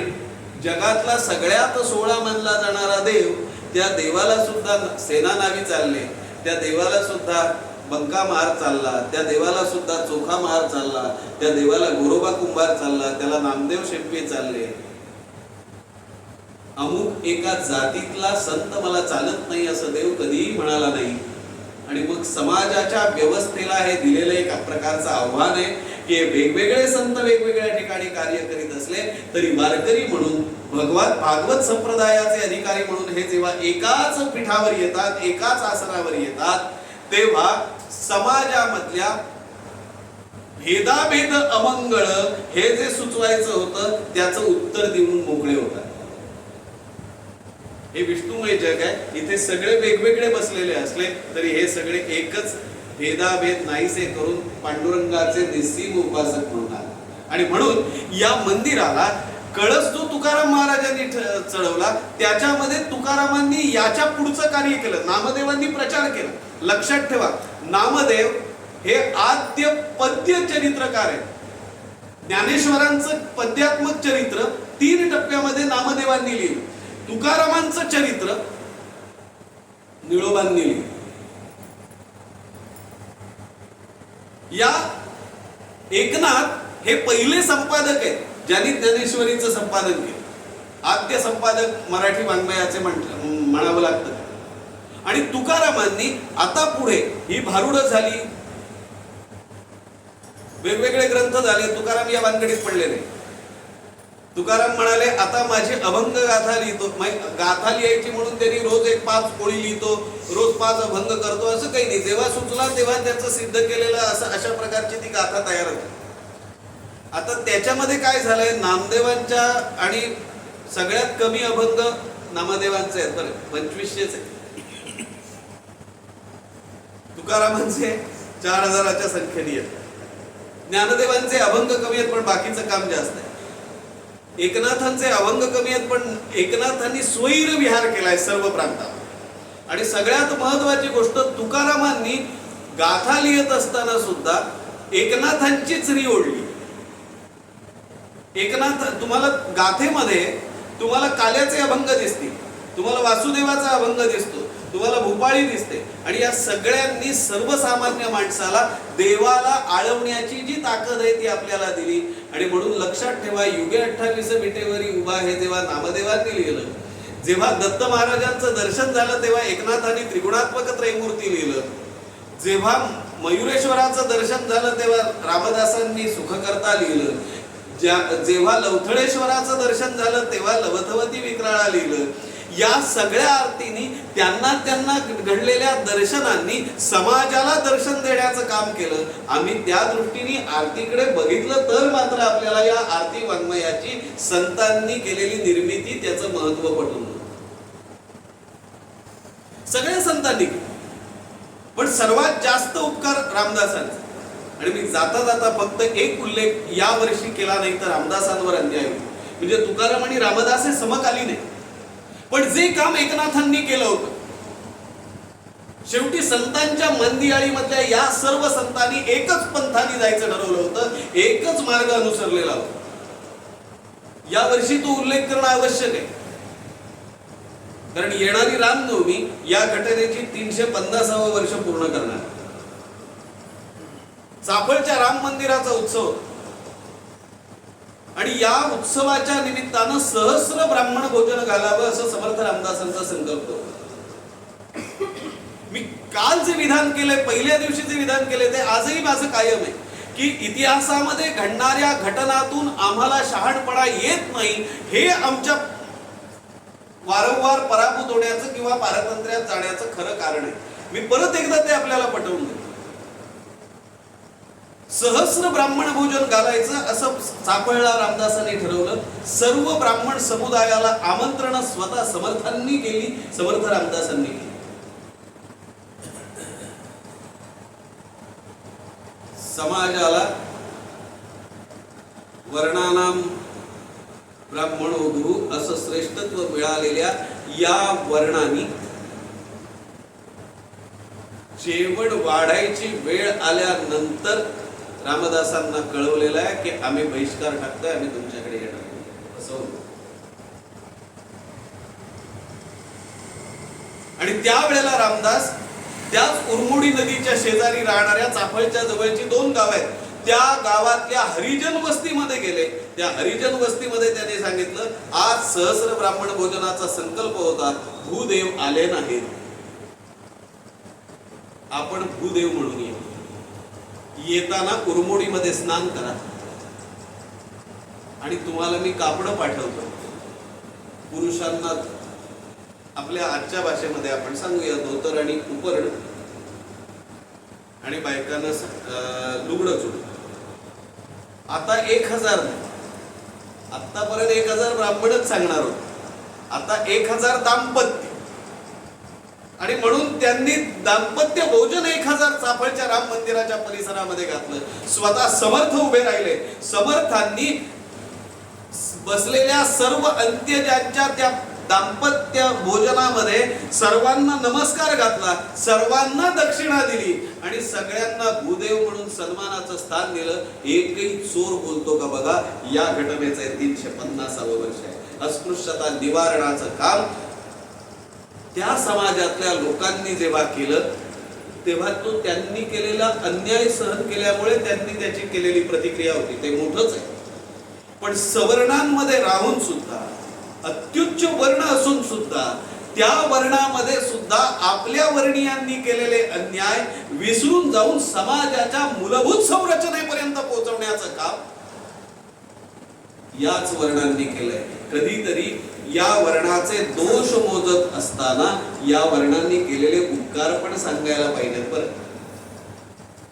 जगातला सगळ्यात सोहळा मानला जाणारा देव, त्या देवाला सुद्धा सेना नावी चालले, त्या देवाला सुद्धा बंका महार चालला, त्या देवाला सुद्धा चोखा महार चालला, त्या देवाला गोरोबा कुंभार चालला, त्याला नामदेव शेट्टी चालले. अमुक एका जातीतला संत मला चालत नाही असं देव कधीही म्हणाला नाही. आणि मग समाजाच्या व्यवस्थेला हे दिलेलं एक प्रकारचं आव्हान आहे की वेगवेगळे संत वेगवेगळ्या ठिकाणी कार्य करीत असले तरी वारकरी म्हणून भागवत संप्रदायाचे अधिकारी म्हणून हे जेव्हा एकाच पीठावर येतात, एकाच आसनावर येतात, तेव्हा समाजामधल्या भेदाभेद अमंगळ हे जे सुचवायचं होतं त्याचं उत्तर देऊन मोकळे होतात. हे विष्णुमय जग आहे, इथे सगळे वेगवेगळे बसलेले असले तरी हे सगळे एकच भेदाभेद नाहीसे करून पांडुरंगाचे निस्सीम उपासक म्हणून आले. आणि म्हणून या मंदिराला कळस जो तुकाराम महाराजांनी चढवला त्याच्यामध्ये तुकारामांनी याच्या पुढचं कार्य केलं, नामदेवांनी प्रचार केला. लक्षात ठेवा, नामदेव हे आद्य पद्य चरित्रकार आहेत. ज्ञानेश्वरांचं पद्यात्मक चरित्र 3 टप्प्यामध्ये नामदेवांनी लिहिलं. तुकारामांचं चरित्र निळोबांनी लिहिलं. या एकनाथ हे पहिले संपादक आहेत ज्यांनी ज्ञानेश्वरीचं संपादन केलं. आद्य संपादक मराठी वाङ्मयाचे म्हणावं लागतं. आणि तुकारामांनी आता पुढे ही भारुडं झाली, वेगवेगळे ग्रंथ झाले, तुकाराम या भानगडीत पडले नाही. तुकाराम म्हणाले आता माझी अभंग गाथा लिहितो, गाथा लिहायची म्हणून त्यांनी रोज एक 5 ओळी लिहितो, रोज 5 अभंग करतो, असं काही नाही. जेव्हा सुचला तेव्हा त्याचं सिद्ध केलेलं अशा प्रकारची ती गाथा तयार होती. आता त्याच्यामध्ये काय झालंय, नामदेवांच्या आणि सगळ्यात कमी अभंग नामदेवांचे आहेत, बरं 2500 आहेत. तुकारामांचे 4000च्या संख्येने आहेत. ज्ञानदेवांचे अभंग कमी आहेत पण बाकीचं काम जास्त आहे. एकनाथांचे अभंग कमी आहेत पण एकनाथांनी स्वैर विहार केलाय सर्व प्रांतावर. आणि सगळ्यात महत्वाची गोष्ट, तुकारामांनी गाथा लिहित असताना सुद्धा एकनाथांचीच री ओढली. एकनाथ, तुम्हाला गाथेमध्ये तुम्हाला काल्याचे अभंग दिसतील, तुम्हाला वासुदेवाचा अभंग दिसतो, तुम्हाला भूपाळी दिसते. आणि या सगळ्यांनी सर्वसामान्य माणसाला देवाला आळवण्याची जी ताकद आहे ती आपल्याला दिली. आणि म्हणून लक्षात ठेवा, युगे 28 विटेवरी उभा हे जेव्हा नामदेवांनी लिहिलं, जेव्हा दत्त महाराजांचं दर्शन झालं तेव्हा एकनाथांनी त्रिगुणात्मक त्रयमूर्ती लिहिलं, जेव्हा मयुरेश्वराचं दर्शन झालं तेव्हा रामदासांनी सुखकर्ता लिहिलं, जेव्हा लवथळेश्वराचं दर्शन झालं तेव्हा लवथवती विक्राळा लिहिलं. या सगळ्या आरतींनी त्यांना घडलेल्या दर्शनांनी समाजाला दर्शन देण्याचं काम केलं. आम्ही त्या दृष्टीने आरतीकडे बघितलं तर मात्र आपल्याला या आरती वाङ्मयाची संतांनी केलेली निर्मिती त्याचं महत्व पटून सगळ्या संतांनी केलं. पण सर्वात जास्त उपकार रामदासांचा. आणि मी जाता जाता फक्त एक उल्लेख या वर्षी केला नाही तर रामदासांवर अन्याय होईल. म्हणजे तुकाराम आणि रामदास हे समकालीन आहे, पण जे काम एकनाथांनी केलं होतं, शेवटी संतांच्या मंदियाळीमधल्या या सर्व संतांनी एकच पंथाने जायचं ठरवलं होतं, एकच मार्ग अनुसरलेला होता. या वर्षी तो उल्लेख करणं आवश्यक आहे, कारण येणारी रामनवमी या घटनेची 350वे वर्ष पूर्ण करणार. चाफळच्या राम मंदिराचा उत्सव आणि या उत्सवाच्या निमित्तानं सहस्र ब्राह्मण भोजन घालावं असं समर्थ रामदासांचा संकल्प होता. मी काल जे विधान केलंय, पहिल्या दिवशी जे विधान केलंय ते आजही माझं कायम आहे की इतिहासामध्ये घडणाऱ्या घटनातून आम्हाला शहाणपणा येत नाही हे आमच्या वारंवार पराभूत होण्याचं किंवा पारतंत्र्यात जाण्याचं खरं कारण आहे. मी परत एकदा ते आपल्याला पटवून देतो. सहस्र ब्राह्मण भोजन घालायचं असं चाफळला रामदासांनी ठरवलं. सर्व ब्राह्मण समुदायाला आमंत्रण स्वतः समर्थांनी केली, समर्थ रामदासांनी केली. समाजाला वर्णानाम ब्राह्मणो गुरु असं श्रेष्ठत्व मिळालेल्या या वर्णांनी जेवण वाढायची वेळ आल्यानंतर रामदासांना कळवलेलं आहे की आम्ही बहिष्कार टाकतोय, आम्ही तुमच्याकडे येणार नाही असं होतं. आणि त्यावेळेला रामदास त्याच उरमोडी नदीच्या शेजारी राहणाऱ्या चाफळच्या जवळची 2 गाव आहेत त्या गावातल्या हरिजन वस्तीमध्ये गेले. त्या हरिजन वस्तीमध्ये त्यांनी सांगितलं, आज सहस्र ब्राह्मण भोजनाचा संकल्प होता, भूदेव आले नाहीत, आपण भूदेव म्हणून येताना कुरमोडीमध्ये स्नान करा आणि तुम्हाला मी कापडं पाठवतो. पुरुषांना आपल्या आजच्या भाषेमध्ये आपण सांगूया धोतर आणि उपरण, आणि बायकांना लुगडं चुड. आता 1000 नाही, आतापर्यंत 1000 ब्राह्मणच सांगणार होते, आता 1000 दाम्पत्य. आणि म्हणून त्यांनी दाम्पत्य भोजन 1000 चाफळच्या राम मंदिराच्या परिसरामध्ये घातलं. स्वतः समर्थ उभे राहिले. समर्थांनी बसलेल्या सर्व अंत्यजांच्या त्या दाम्पत्य भोजनामध्ये सर्वांना नमस्कार घातला, सर्वांना दक्षिणा दिली आणि सगळ्यांना भूदेव म्हणून सन्मानाचं स्थान दिलं. एकही चोर बोलतो का बघा. या घटनेचं 350वे वर्ष आहे. अस्पृश्यता निवारणाचं काम त्या समाजातल्या लोकांनी जेव्हा केलं, तेव्हा तो त्यांनी केलेला अन्याय सहन केल्यामुळे त्यांनी त्याची केलेली प्रतिक्रिया होती, ते मोठंच आहे. पण सवर्णांमध्ये राहून सुद्धा, अत्युच्च वर्ण असून सुद्धा, त्या वर्णामध्ये सुद्धा आपल्या वर्णीयांनी केलेले अन्याय विसरून जाऊन समाजाच्या मूलभूत संरचनेपर्यंत पोहोचवण्याचं काम याच वर्णांनी केलंय. कधीतरी या वर्णाचे दोष मोजत असताना या वर्णांनी केलेले उपकार पण सांगायला पाहिजेत. बरं,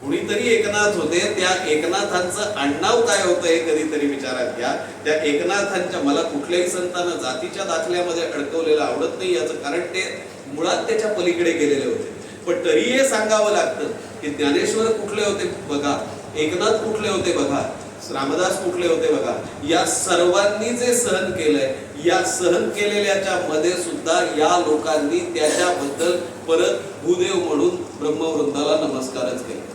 कुणीतरी एकनाथ होते, त्या एकनाथांचं आडनाव काय होतं हे कधीतरी विचारात घ्या. त्या एकनाथांच्या, मला कुठल्याही संतांना जातीच्या दाखल्यामध्ये अडकवलेलं आवडत नाही, याचं कारण ते मुळात त्याच्या पलीकडे गेलेले होते. पण तरी हे सांगावं लागतं की ज्ञानेश्वर कुठले होते बघा, एकनाथ कुठले होते बघा, रामदास कुठले होते बघा. या सर्वांनी जे सहन केलंय, या सहन केलेल्याच्या मध्ये सुद्धा या लोकांनी त्याच्याबद्दल परत भूदेव म्हणून ब्रह्मवृंदाला नमस्कारच केले.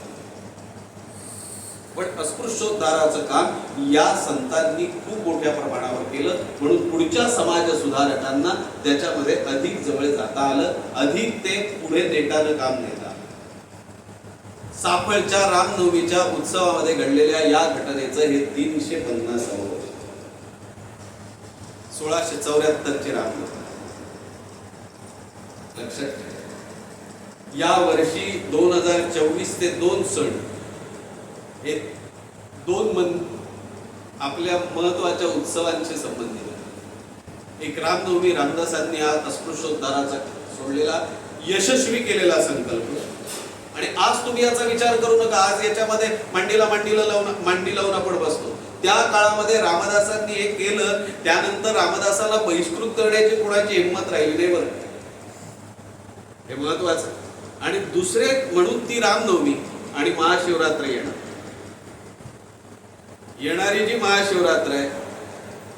पण अस्पृश्योद्धाराचं काम या संतांनी खूप मोठ्या प्रमाणावर केलं. म्हणून पुढच्या समाज सुधारकांना त्याच्यामध्ये अधिक जवळ जाता आलं, अधिक ते पुढे नेटानं काम नेता. साफळच्या रामनवमीच्या उत्सवामध्ये घडलेल्या या घटनेचं हे 350वे वर्ष. 1674 ची रामनवमी लक्षात ठेवा. या वर्षी 2024 ते 2 सण हे 2 आपल्या महत्वाच्या उत्सवांशी संबंधित. एक रामनवमी, रामदासांनी हा अस्पृश्योद्धाराचा सोडलेला यशस्वी केलेला संकल्प. आणि आज तुम्ही याचा विचार करू नका, आज याच्यामध्ये मांडी लावून आपण बसतो. त्या काळामध्ये रामदासांनी हे केलं, त्यानंतर रामदासाला बहिष्कृत करण्याची कोणाची हिंमत राहिली नाही. बरं, हे महत्वाचं. आणि दुसरे म्हणून ती रामनवमी आणि महाशिवरात्र येणारी जी महाशिवरात्र आहे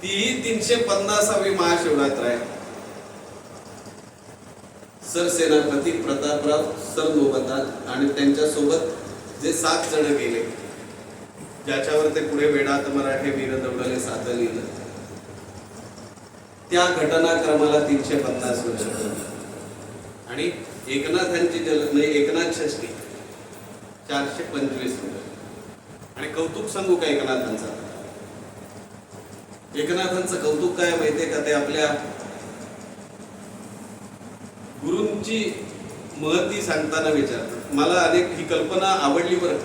तीही 350वी महाशिवरात्र आहे. सरसेनापती प्रतापराव सरनोबतात आणि त्यांच्या सोबत जे 7 जण गेले, ज्याच्यावर ते पुढे वेडात मराठे वीर दौडले सात लिहिलं, त्या घटनाक्रमाला 350 वर्ष. आणि एकनाथांची एकनाथ षष्ठी 425 वर्ष. आणि कौतुक सांगू का एकनाथांचं कौतुक काय माहितीये का? ते आपल्या गुरूंची महती सांगताना विचारतात. मला अनेक ही कल्पना आवडली. बरं,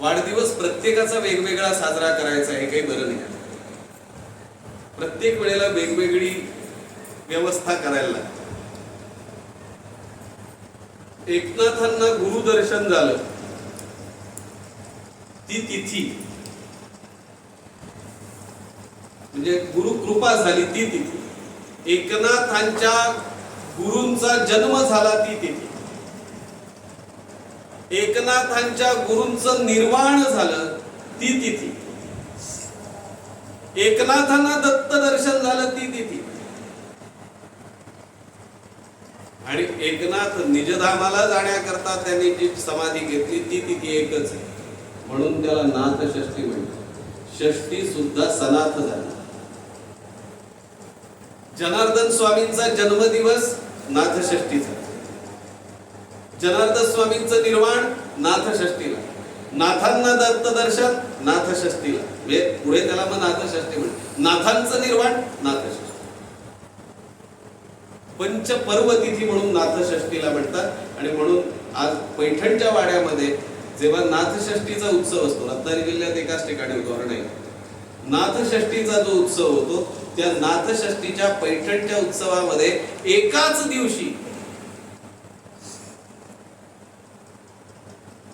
वाढदिवस प्रत्येकाचा वेगवेगळा साजरा करायचा हे काही बरं नाही. प्रत्येक वेळेला वेगवेगळी व्यवस्था करायला लागते. एकनाथांना गुरुदर्शन झालं ती तिथी, म्हणजे गुरु कृपा झाली ती तिथी. एकनाथांच्या गुरूंचा जन्म झाला ती तिथी. एकनाथांच्या गुरूंचं निर्वाण झालं ती तिथी. एकनाथांना दत्त दर्शन झालं ती तिथी. आणि एकनाथ निजधामाला जाण्याकरता त्यांनी जी समाधी घेतली ती तिथी एकच आहे, म्हणून त्याला नाथ षष्ठी म्हणतात. षष्ठी सुद्धा सनाथ झाली. जनार्दन स्वामींचा जन्मदिवस नाथ षष्ठीचा, जनार्दन स्वामींचं निर्वाण नाथ षष्ठीला. नाथांना दत्तदर्शन नाथषष्ठीला, म्हणजे पुढे त्याला मग नाथषष्ठी म्हणतात. नाथांचं निर्वाण नाथषष्ठी, पंचपर्व तिथी म्हणून नाथषष्ठीला म्हणतात. आणि म्हणून आज पैठणच्या वाड्यामध्ये जेव्हा नाथषष्ठीचा उत्सव असतो, रत्नागिरी जिल्ह्यात एकाच ठिकाणी होतो नाही, नाथषष्ठीचा जो उत्सव होतो त्या नाथषष्ठीच्या पैठणच्या उत्सवामध्ये एकाच दिवशी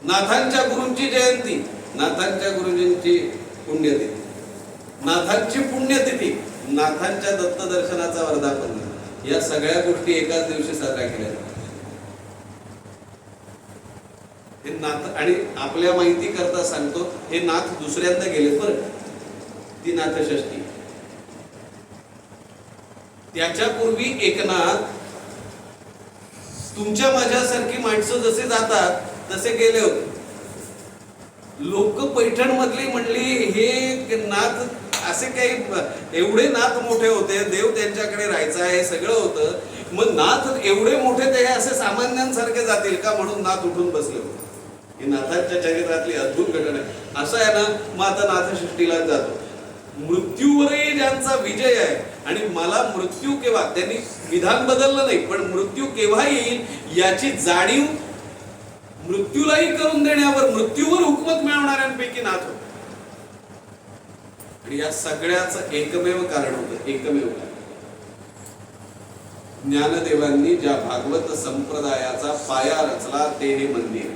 नाथांच्या गुरूंची जयंती, नाथांच्या गुरुजींची पुण्यतिथी, नाथांची पुण्यतिथी, नाथांच्या दत्तदर्शनाचा वर्धापन, या सगळ्या गोष्टी एकाच दिवशी साजऱ्या केल्या जातात. हे नाथ, आणि आपल्या माहिती करता सांगतो, हे नाथ दुसऱ्यांदा गेले बरं, ती नाथषष्ठी. त्याच्यापूर्वी एकनाथ तुमच्या माझ्यासारखी माणसं जसे जातात तसे गेले होते. लोक पैठण मधली म्हणली हे नाथ असे काही एवढे नाथ मोठे होते, देव त्यांच्याकडे राहायचा हे सगळं होतं, मग नाथ एवढे मोठे ते असे सामान्यांसारखे जातील का म्हणून नाथ उठून बसले होते. ही नाथांच्या चरित्रातली अद्भुत घटना आहे. असं आहे ना, मग आता नाथषष्ठीला जातो. मृत्यूवरही ज्यांचा विजय आहे, आणि मला मृत्यू केव्हा, त्यांनी विधान बदललं नाही पण मृत्यू केव्हा येईल याची जाणीव मृत्यूलाही करून देण्यावर, मृत्यूवर हुकमत मिळवणाऱ्यांपैकी नाथ होते. आणि या सगळ्याचं एकमेव कारण होतं, एकमेव कारण, ज्ञानदेवांनी ज्या भागवत संप्रदायाचा पाया रचला ते हे मंदिर.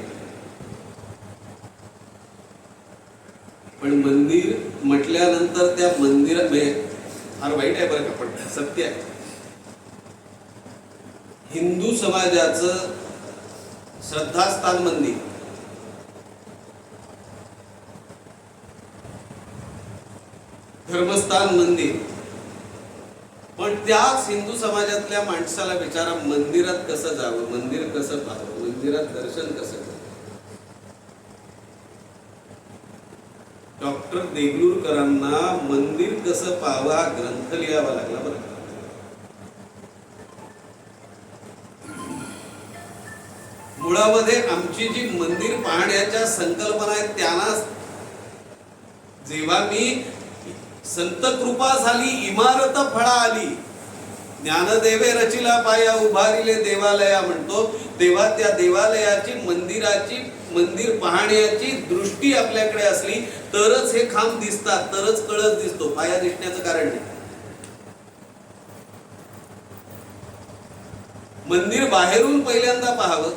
पण मंदिर म्हटल्यानंतर त्या मंदिरामध्ये फार वाईट आहे बरं का, पण सत्य आहे, हिंदू समाजाचं श्रद्धास्थान मंदिर, धर्मस्थान मंदिर. पण त्याच हिंदू समाजातल्या माणसाला विचारा, मंदिरात कसं जावं, मंदिर कसं पाहावं, मंदिरात दर्शन कसं करावं. डॉक्टर देगलूरकरांना मंदिर कसं पाहावं हा ग्रंथ लिहावा लागला बरं. मुळामध्ये आमची जी मंदिर पाहण्याच्या संकल्पना आहेत त्यांना जेव्हा मी संत कृपा झाली इमारत फळा आली, ज्ञानदेवे रचिला पाया उभारिले देवालया म्हणतो, तेव्हा त्या देवालयाची मंदिराची मंदिर पाहण्याची दृष्टी आपल्याकडे असली तरच हे खांब दिसतात, तरच कळस दिसतो, पाया दिसण्याचं कारण नाही. मंदिर बाहेरून पहिल्यांदा पाहावं,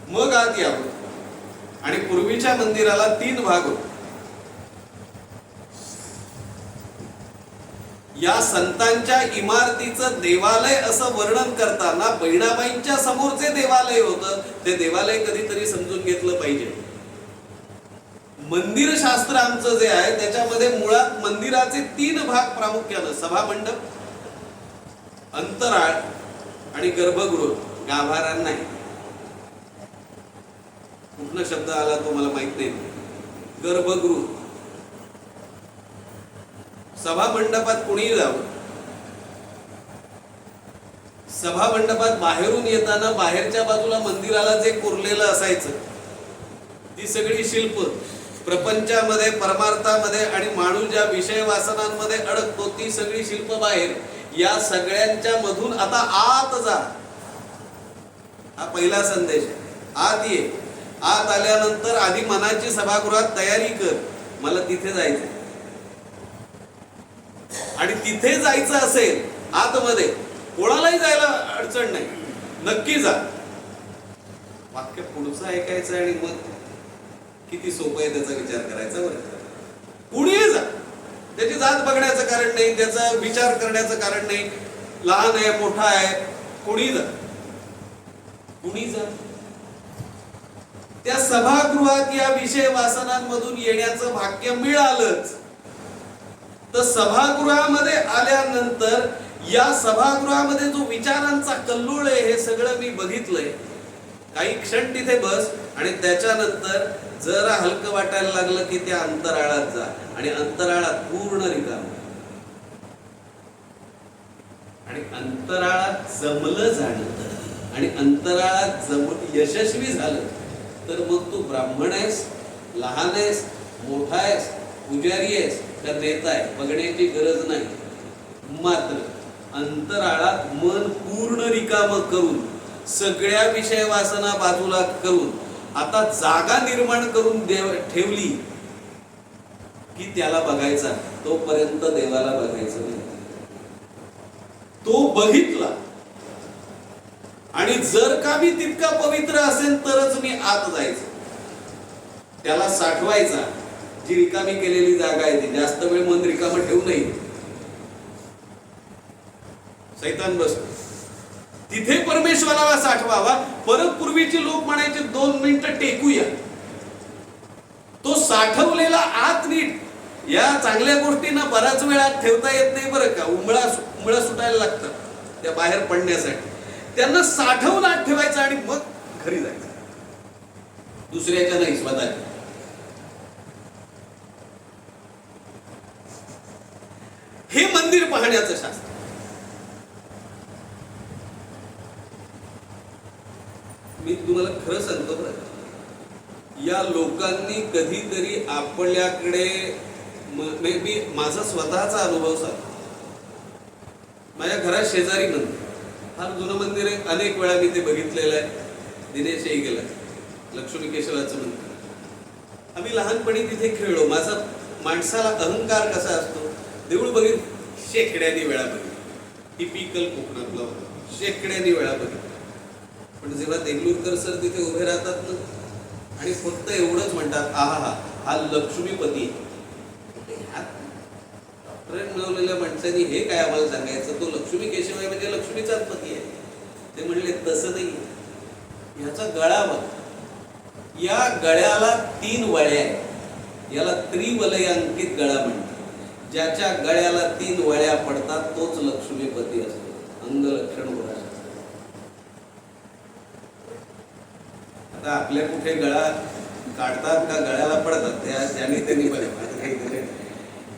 मग आत यावं. आणि पूर्वीच्या मंदिराला 3 भाग होते. या संतांच्या इमारतीचं देवालय असं वर्णन करताना बहिणाबाईंच्या समोरचे देवालय होतं, ते देवालय कधीतरी समजून घेतलं पाहिजे. मंदिर शास्त्र आमचं जे आहे त्याच्यामध्ये मुळात मंदिराचे 3 भाग प्रामुख्यानं, सभामंडप, अंतराळ आणि गर्भगृह. गाभारा नाही, कुठला शब्द आला तो मला माहित नाही. गर्भगृह, सभामंडपात कुणीही जावं, सभामंडपात बाहेरून येताना बाहेरच्या बाजूला मंदिराला जे कोरलेलं असायचं ती सगळी शिल्प, प्रपंचामध्ये, परमार्थामध्ये आणि माणूस ज्या विषय वासनांमध्ये अडकतो ती सगळी शिल्प बाहेर. या सगळ्यांच्या मधून आता आत जा, हा पहिला संदेश आहे. आत ये. आत आल्यानंतर आधी मनाची सभागृहात तयारी कर, मला तिथे जायचंय. आणि तिथे जायचं असेल आतमध्ये, कोणालाही जायला अडचण नाही, नक्की जा. वाक्य पुढचं ऐकायचं आणि मग किती सोपं आहे त्याचा विचार करायचा बरं. कुणीही जा, त्याची जात बघण्याचं कारण नाही, त्याचा विचार करण्याचं कारण नाही, लहान आहे मोठा आहे, कुणी जा, कुणी जा. त्या सभागृहात या विषय वासनांमधून येण्याचं भाग्य मिळालंच तर सभागृहामध्ये आल्यानंतर या सभागृहामध्ये जो विचारांचा कल्लोळ आहे हे सगळं मी बघितलंय. काही क्षण तिथे बस आणि त्याच्यानंतर जरा हलकं वाटायला लागलं की त्या अंतराळात जा आणि अंतराळात पूर्ण रिकाम. आणि अंतराळात जमलं जाणं आणि अंतराळात यशस्वी झालं तर मग तू ब्राह्मण आहेस, लहान आहेस, मोठा आहेस, पुजारी आहेस का नेता आहे बघण्याची गरज नाही. मात्र अंतराळात मन पूर्ण रिकाम करून सगळ्या विषय वासना बाजूला करून आता जागा निर्माण करून ठेवली की त्याला बघायचा, तोपर्यंत देवाला बघायचं नाही. तो बघितला आणि जर का मी तितका पवित्र असेल तरच मी आत जायचं. त्याला साठवायचा. जी रिकामी केलेली जागा आहे ती जास्त वेळ मन रिकाम ठेवू नये. सैतान बसतो तिथे परमेश्वराला साठवावा. परत पूर्वीचे लोक म्हणायचे 2 मिनिटं टेकूया. तो साठवलेला आत नीट. या चांगल्या गोष्टींना बराच वेळात ठेवता येत नाही बरं का. उमळा सुटायला लागतात त्या बाहेर पडण्यासाठी. त्यांना साठवून आत ठेवायचं आणि मग घरी जायचं. दुसऱ्याच्या नाही, स्वतःच्या. हे मंदिर पाहण्याचं शास्त्र. मी तुम्हाला खरं सांगतो बरं, या लोकांनी कधीतरी आपल्याकडे मी माझा स्वतःचा अनुभव सांगतो. माझ्या घरात शेजारी मंदिर, फार जुनं मंदिर आहे. अनेक वेळा मी ते बघितलेलं आहे. दिनेशही गेला. लक्ष्मी केशवाचं मंदिर. आम्ही लहानपणी तिथे खेळलो. माझा माणसाला अहंकार कसा असतो, देऊळ बघित शेकड्यांनी वेळा बघितलं. टिपिकल कोकणातला होता. शेकड्यांनी वेळा बघितलं. पण जेव्हा देगलूरकर सर तिथे उभे राहतात ना आणि फक्त एवढंच म्हणतात, आहा हा लक्ष्मीपती. मिळवलेल्या माणसांनी हे काय आम्हाला सांगायचं, तो लक्ष्मी केशव आहे म्हणजे लक्ष्मीचाच पती आहे. ते म्हणले तसं नाही. ह्याचा गळा बघ. या गळ्याला 3 वळ्या आहेत. याला त्रिवलयांकित गळा म्हणतात. ज्याच्या गळ्याला 3 वळ्या पडतात तोच लक्ष्मीपती असतो. अंगलक्षण होणार. आता आपल्या कुठे गळा काढतात का गळ्याला पडतात त्यांनी बघा.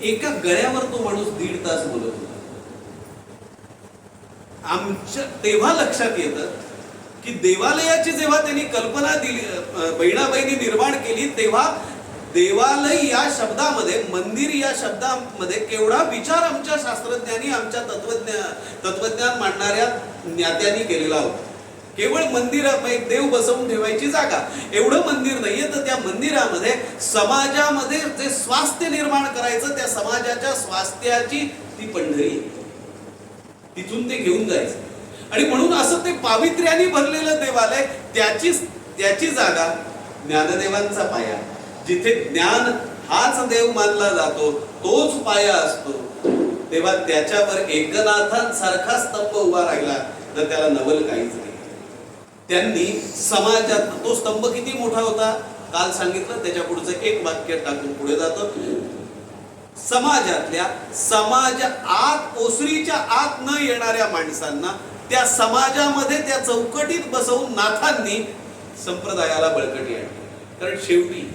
एका गळ्यावर तो माणूस 1.5 तास बोलत होता. आमच्या तेव्हा लक्षात येतं की देवालयाची जेव्हा त्यांनी कल्पना दिली, बहिणाबाईंनी निर्माण केली, तेव्हा देवालय या शब्दामध्ये, मंदिर या शब्दामध्ये केवढा विचार आमच्या शास्त्रज्ञांनी, आमच्या तत्वज्ञान मांडणाऱ्या ज्ञात्यांनी केलेला होता. केवळ मंदिरात एक देव बसवून ठेवायची जागा एवढं मंदिर नाहीये, तर त्या मंदिरामध्ये समाजामध्ये जे स्वास्थ्य निर्माण करायचं, त्या समाजाच्या स्वास्थ्याची ती पंढरी, तिथून ते घेऊन जायचं. आणि म्हणून असं ते पावित्र्याने भरलेलं देवालय, त्याची जागा ज्ञानदेवांचा पाया. जिथे ज्ञान हाच देव मानला जातो, तोच पाया असतो, तेव्हा त्याच्यावर एकनाथांसारखा स्तंभ उभा राहिला तर त्याला नवल काहीच नाही. त्यांनी समाजात तो स्तंभ किती मोठा होता काल सांगितलं. त्याच्या पुढचं एक वाक्य टाकून पुढे जातो. समाज आत, ओसरीच्या आत न येणाऱ्या माणसांना त्या समाजामध्ये, त्या चौकटीत बसवून नाथांनी संप्रदायाला बळकटी आणली. कारण शेवटी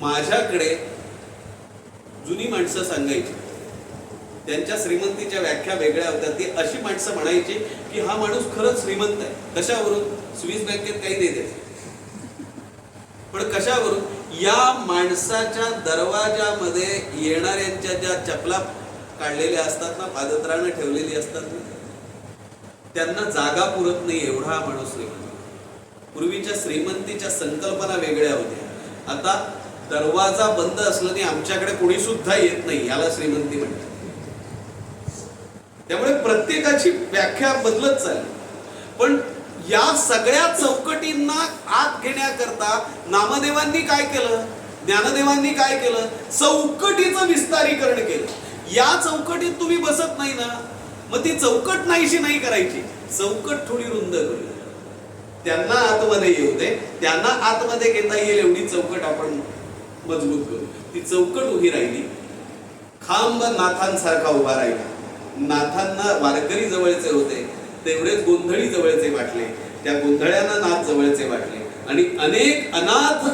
माझ्याकडे जुनी माणसं सांगायची, त्यांच्या श्रीमंतीच्या व्याख्या वेगळ्या होत्या. ती अशी माणसं म्हणायची की हा माणूस खरंच श्रीमंत आहे. कशावरून? स्विस बँकेत काही नाही द्यायचं, पण कशावरून? या माणसाच्या दरवाजामध्ये येणाऱ्यांच्या ज्या चपला काढलेल्या असतात ना, पादत्राणं ठेवलेली असतात ना, त्यांना जागा पुरत नाही एवढा हा माणूस श्रीमंत. पूर्वीच्या श्रीमंतीच्या संकल्पना वेगळ्या होत्या. आता दरवाजा बंद असल्याने आमच्याकडे कोणी सुद्धा येत नाही, याला श्रीमंती म्हणतात. त्यामुळे प्रत्येकाची व्याख्या बदलत चालली. पण या सगळ्या चौकटींना आत घेण्याकरता नामदेवांनी काय केलं, ज्ञानदेवांनी काय केलं? चौकटीचं विस्तारीकरण केलं. या चौकटीत तुम्ही बसत नाही ना, मग ती चौकट नाहीशी नाही करायची, चौकट थोडी रुंद करू, त्यांना आतमध्ये येऊ दे, त्यांना आतमध्ये घेता येईल एवढी चौकट आपण मजबूत करू. ती चौकट उभी राहिली. खांब नाथांसारखा उभा राहिला. नाथांना वारकरी जवळचे होते, तेवढेच गोंधळी जवळचे वाटले, त्या गोंधळ्यांना नाथ जवळचे वाटले, आणि अनेक अनाथ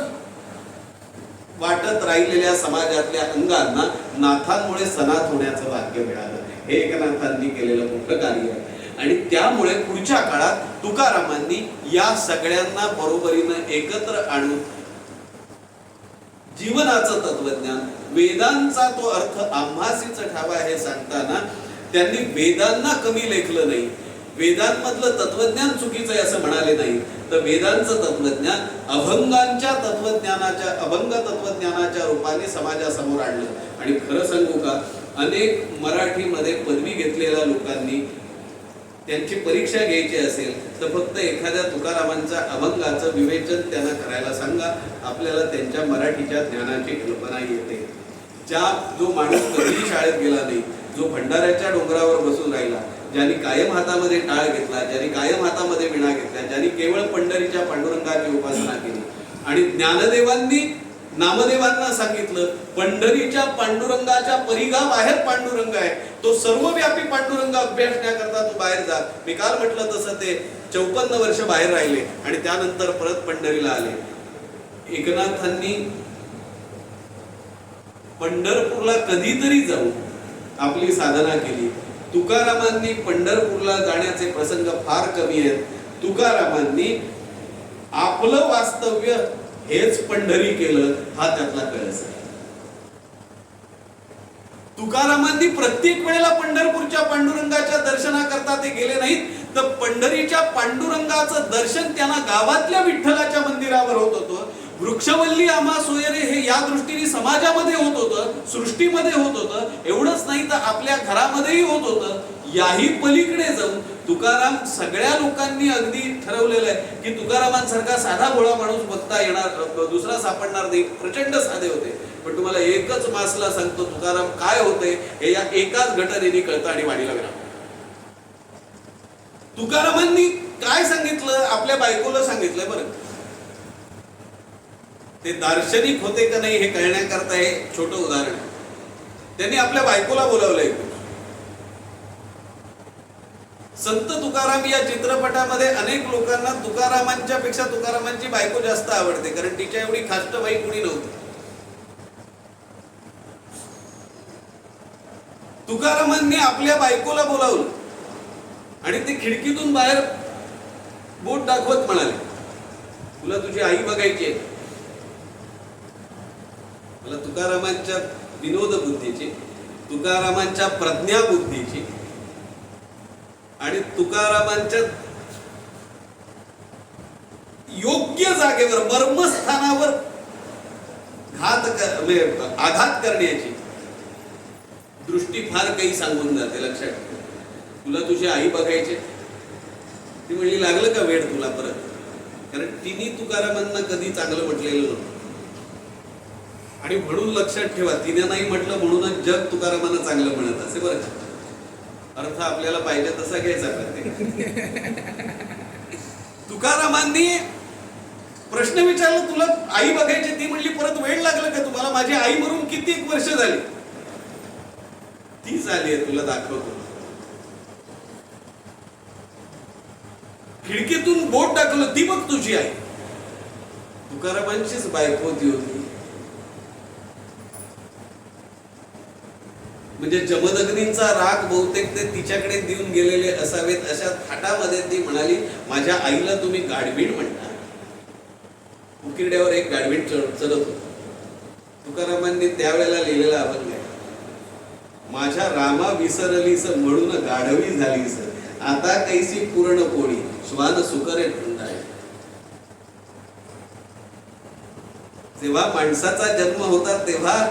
वाटत राहिलेल्या समाजातल्या अंगांना नाथांमुळे सनाथ होण्याचं भाग्य मिळालं. हे एकनाथांनी केलेलं मोठं कार्य आहे. आणि त्यामुळे पुढच्या काळात तुकारामांनी या सगळ्यांना बरोबरीनं एकत्र आणून जीवनाचं तत्वज्ञान, वेदांचा तो अर्थ आम्हासीच ठावा हे सांगताना त्यांनी वेदांना कमी लेखलं नाही, वेदांमधलं तत्वज्ञान चुकीचं आहे असं म्हणाले नाही, तर वेदांचं तत्वज्ञान अभंगांच्या तत्वज्ञानाच्या, अभंग तत्वज्ञानाच्या रूपाने समाजासमोर आणलं. आणि खरं सांगू का, अनेक मराठीमध्ये पदवी घेतलेल्या लोकांनी त्यांची परीक्षा घ्यायची असेल तर फक्त एखाद्या तुकारामांच्या अभंगाचं विवेचन त्यांना करायला सांगा, आपल्याला त्यांच्या मराठीच्या ज्ञानाची कल्पना येते. जो माणूस कधीही शाळेत गेला नाही, जो भंडाऱ्याच्या डोंगरावर बसून राहिला, ज्यांनी कायम हातामध्ये टाळ घेतला, ज्यांनी कायम हातामध्ये विणा घेतल्या, ज्यांनी केवळ पंढरीच्या पांडुरंगाची उपासना केली, आणि ज्ञानदेवांनी नामदेवांना सांगितलं पंढरीच्या पांडुरंगाच्या परिघा बाहेर पांडुरंग आहे, तो सर्वव्यापी पांडुरंग अभ्यासण्याकरता तू बाहेर जा. मी काल म्हटलं तसं ते 54 वर्ष बाहेर राहिले आणि त्यानंतर परत पंढरीला आले. एकनाथांनी पंढरपूरला कधीतरी जाऊन आपली साधना केली. तुकारामांनी पंढरपूरला जाण्याचे प्रसंग फार कमी आहेत. तुकारामांनी आपलं वास्तव्य हेच पंढरी केलं, हा त्यातला कळस आहे. तुकारामांनी प्रत्येक वेळेला पंढरपूरच्या पांडुरंगाच्या दर्शनाकरता ते गेले नाहीत, तर पंढरीच्या पांडुरंगाचं दर्शन त्यांना गावातल्या विठ्ठलाच्या मंदिरावर होत होतं. वृक्षवल्ली आम्हा सोयरे हे या दृष्टीने समाजामध्ये होत होतं, सृष्टीमध्ये होत होतं. एवढंच नाही तर आपल्या घरामध्येही होत होतं. याही पलीकडे जाऊन तुकाराम सगळ्या लोकांनी अगदी ठरवलेलं आहे की तुकारामांसारखा साधा भोळा माणूस बघता येणार दुसरा सापडणार नाही. प्रचंड साधे होते. पण तुम्हाला एकच मासला सांगतो, तुकाराम काय होते हे या एकाच घटनेने कळतं आणि वाणीला विराम. तुकारामांनी काय सांगितलं, आपल्या बायकोला सांगितलंय. बरं, ते दार्शनिक होते का नाही हे कळण्याकरता हे छोटं उदाहरण. त्यांनी आपल्या बायकोला बोलावलंय. संत तुकाराम या चित्रपटामध्ये अनेक लोकांना तुकारामांच्या पेक्षा तुकारामांची बायको जास्त आवडते, कारण तिच्या एवढी खास्ट बाई कुणी नव्हती. तुकारामांनी आपल्या बायकोला बोलावलं आणि ते खिडकीतून बाहेर बोट दाखवत म्हणाले, तुला तुझी आई बघायची आहे. मला तुकारामांच्या विनोद बुद्धीची, तुकारामांच्या प्रज्ञा बुद्धीची आणि तुकारामांच्या योग्य जागेवर मर्मस्थानावर आघात करण्याची दृष्टी फार काही सांगून जाते. लक्षात ठेव, तुला तुझी आई बघायची. ती म्हणली, लागलं का वेळ तुला परत? कारण तिने तुकारामांना कधी चांगलं म्हटलेलं नव्हतं. आणि म्हणून लक्षात ठेवा, तिने नाही म्हटलं म्हणूनच जग तुकारामांना चांगलं म्हणत असे. बरं, अर्थ आपल्याला पाहिजे तसा घ्यायचा. तुकारामांनी प्रश्न विचारला, तुला आई बघायची? ती म्हणली, परत वेळ लागला का तुम्हाला? माझी आई मरून किती वर्ष झाली. ती झाली, तुला दाखवतो. खिडकीतून बोट टाकलं, ती बघ तुझी आई. तुकारामांचीच बायको ती होती. म्हणजे जमदग्नींचा राग बहुतेक ते तिच्याकडे देऊन गेलेले असावेत. अशा थाटामध्ये ती म्हणाली, माझ्या आईला तुम्ही गाढवीण म्हणता. उकिरड्यावर एक गाढवीण चढत होत. तुकारामांनी त्यावेळेला लिहिलेला अभंग आहे, माझ्या रामा विसरलीस म्हणून गाढवी झालीस, आता कैसी पूर्ण पोळी श्वान सुकरे थंडाय. जेव्हा माणसाचा जन्म होता तेव्हा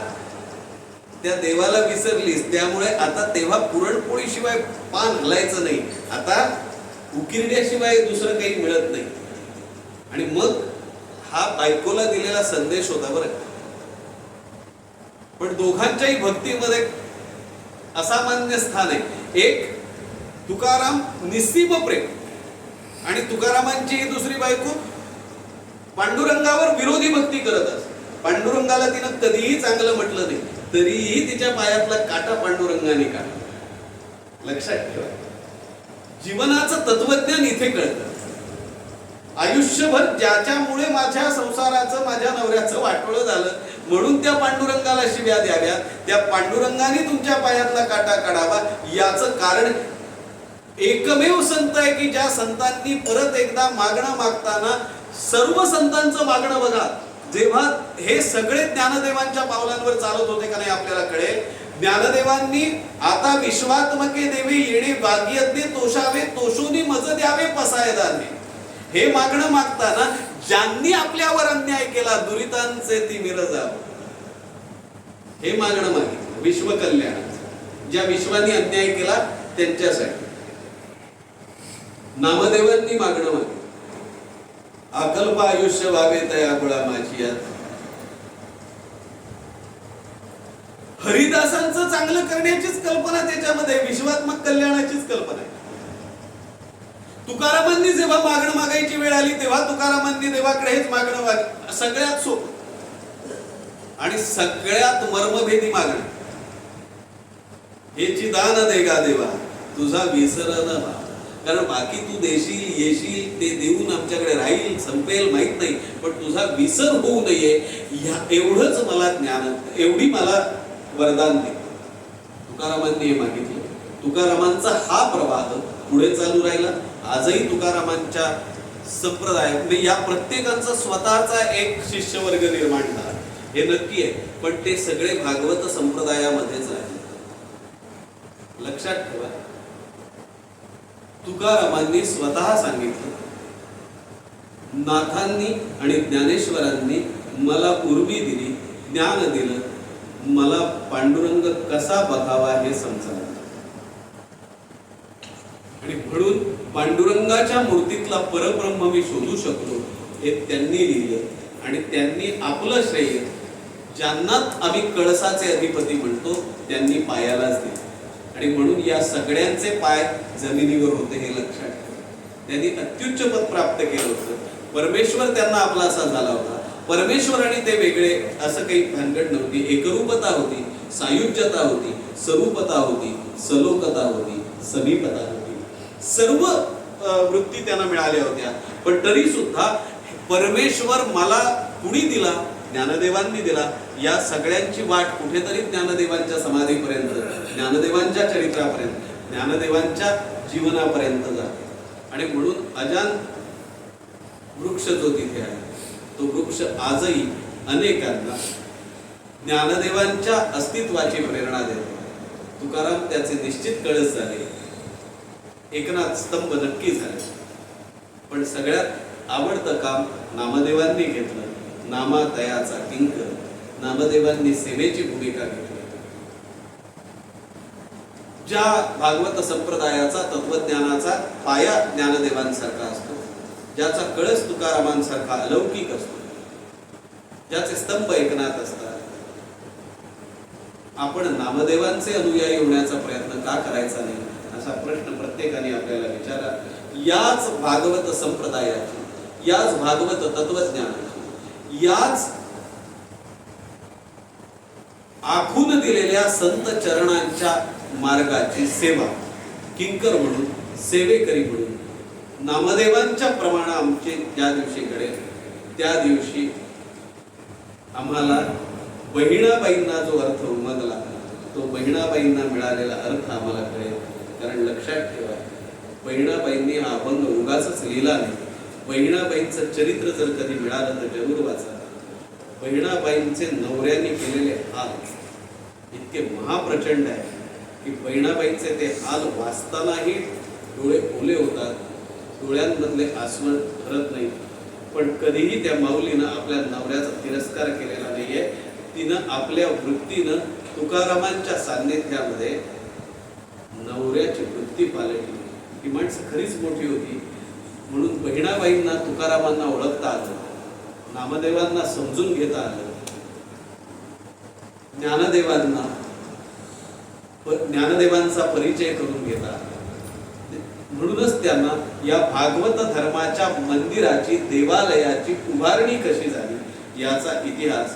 त्या देवाला विसरलीस, त्यामुळे आता तेव्हा पुरणपोळी शिवाय पान हलायचं नाही, आता उकिरड्याशिवाय दुसरं काही मिळत नाही. आणि मग हा बायकोला दिलेला संदेश होता. बरं, पण दोघांच्याही भक्तीमध्ये असामान्य स्थान आहे. एक तुकाराम निस्सीम प्रेम, आणि तुकारामांची ही दुसरी बायको पांडुरंगावर विरोधी भक्ती करत असते. पांडुरंगाला तिनं कधीही चांगलं म्हटलं नाही, तरीही तिच्या पायातला काटा पांडुरंगाने काढला. लक्षात ठेवा, जीवनाचं तत्वज्ञान इथे कळतं. आयुष्यभर ज्याच्यामुळे माझ्या संसाराचं, माझ्या नवऱ्याचं वाटोळं झालं, म्हणून त्या पांडुरंगाला शिव्या द्याव्या, त्या पांडुरंगाने तुमच्या पायातला काटा काढावा, याचं कारण एकमेव संत आहे की ज्या संतांनी परत एकदा मागणं मागताना सर्व संतांचं मागणं बघा, जेव्हा हे सगळे ज्ञानदेवांच्या पावलांवर चालत होते का नाही आपल्याला कळेल. ज्ञानदेवांनी आता विश्वात्मके देवी येणे भाग्यज्ञ तोषावे तोषोनी मज द्यावे पसायदाने, हे मागणं मागताना ज्यांनी आपल्यावर अन्याय केला दुरितांचे ती मिरजाव, हे मागणं मागितलं विश्वकल्याणाचं. ज्या विश्वानी अन्याय केला त्यांच्यासाठी नामदेवांनी मागणं मागितलं, अकल्प आयुष्य व्हावे तया गुळा माझी यात. हरिदासांचं चांगलं करण्याचीच कल्पना त्याच्यामध्ये, विश्वात्मक कल्याणाचीच कल्पना आहे. तुकारामांनी जेव्हा मागणं मागायची वेळ आली तेव्हा तुकारामांनी देवाकडे हेच मागणं माग, सगळ्यात सोपं आणि सगळ्यात मर्मभेदी मागणं, हेची दान दे गा देवा तुझा विसर न व्हा. कारण बाकी तू देशील येशील ते देऊन आमच्याकडे राहील संपेल माहित नाही, पण तुझा विसर होऊ नये एवढंच मला ज्ञान, एवढी मला वरदान दे. तुकारामांनी हे मागितलं. तुकारामांचा हा प्रवाह पुढे चालू राहिला. आजही तुकारामांच्या संप्रदाय म्हणजे या प्रत्येकाचा स्वतःचा एक शिष्यवर्ग निर्माण झाला हे नक्की आहे, पण ते सगळे भागवत संप्रदायामध्येच आहे. लक्षात ठेवा, तुकारामांनी स्वतः सांगितलं, नाथांनी आणि ज्ञानेश्वरांनी मला उर्मी दिली, ज्ञान दिलं, मला पांडुरंग कसा बघावा हे समजावं. आणि म्हणून पांडुरंगाच्या मूर्तीतला परब्रह्म मी शोधू शकलो हे त्यांनी लिहिलं. आणि त्यांनी आपलं श्रेय ज्यांना आम्ही कळसाचे अधिपती म्हणतो त्यांनी पायालाच दिले. आणि म्हणून या सगळ्यांचे पाय जमिनीवर होते हे लक्षात ठेवा. त्यांनी अत्युच्च पद प्राप्त केलं होतं. परमेश्वर त्यांना आपलासा झाला होता. परमेश्वर आणि ते वेगळे असं काही भानगड नव्हती. एकरूपता होती, सायुज्यता होती, स्वरूपता होती, सलोकता होती, समीपता होती. सर्व वृत्ती त्यांना मिळाल्या होत्या. पण तरी सुद्धा परमेश्वर मला कुणी दिला? ज्ञानदेवांनी दिला. या सगळ्यांची वाट कुठेतरी ज्ञानदेवांच्या समाधीपर्यंत, ज्ञानदेवांच्या चरित्रापर्यंत, ज्ञानदेवांच्या जीवनापर्यंत जाते. आणि म्हणून अजान वृक्ष जो तिथे आहे तो वृक्ष आजही अनेकांना ज्ञानदेवांच्या अस्तित्वाची प्रेरणा देतो. तुकाराम त्याचे निश्चित कळस झाले, एकनाथ स्तंभ नक्की झाले. पण सगळ्यात आवडतं काम नामदेवांनी घेतलं. नामातयाचा किंकर, नामदेवांनी सेवेची भूमिका घेतली. ज्या भागवत संप्रदायाचा तत्वज्ञानाचा पाया ज्ञानदेवांसारखा असतो, ज्याचा कळस तुकारामांसारखा अलौकिक असतो, ज्याचे स्तंभ एकनाथ असतात, आपण नामदेवांचे अनुयायी होण्याचा प्रयत्न का करायचा नाही असा प्रश्न प्रत्येकाने आपल्याला विचारा. याच भागवत संप्रदायाची, याच भागवत तत्वज्ञानाची, याच आखून दिलेल्या संत चरणांच्या मार्गाची सेवा किंकर म्हणून, सेवेकरी म्हणून नामदेवांच्या प्रमाण आमचे ज्या दिवशी घडेल त्या दिवशी आम्हाला बहिणाबाईंना जो अर्थ उमगला तो बहिणाबाईंना मिळालेला अर्थ आम्हाला कळेल. कारण लक्षात ठेवा, बहिणाबाईंनी हा अभंग उगाचच लिहिला नाही. बहिणाबाईंचं चरित्र जर कधी मिळालं तर जरूर वाचा. बहिणाबाईंचे नवऱ्यांनी केलेले हाल इतके महाप्रचंड आहे की बहिणाबाईंचे ते हाल वाचतानाही डोळे ओले होतात, डोळ्यांमधले आसवण ठरत नाही. पण कधीही त्या माऊलीनं आपल्या नवऱ्याचा तिरस्कार केलेला नाहीये. तिनं आपल्या वृत्तीनं तुकारामांच्या सान्निध्यामध्ये नवऱ्याची वृत्ती पालटली. ही माणसं खरीच मोठी होती. म्हणून बहिणाबाईंना तुकारामांना ओळखता आलं, नामदेवांना समजून घेता आलं, ज्ञानदेवांचा परिचय करून घेता आला. म्हणूनच त्यांना या भागवत धर्माच्या मंदिराची, देवालयाची उभारणी कशी झाली याचा इतिहास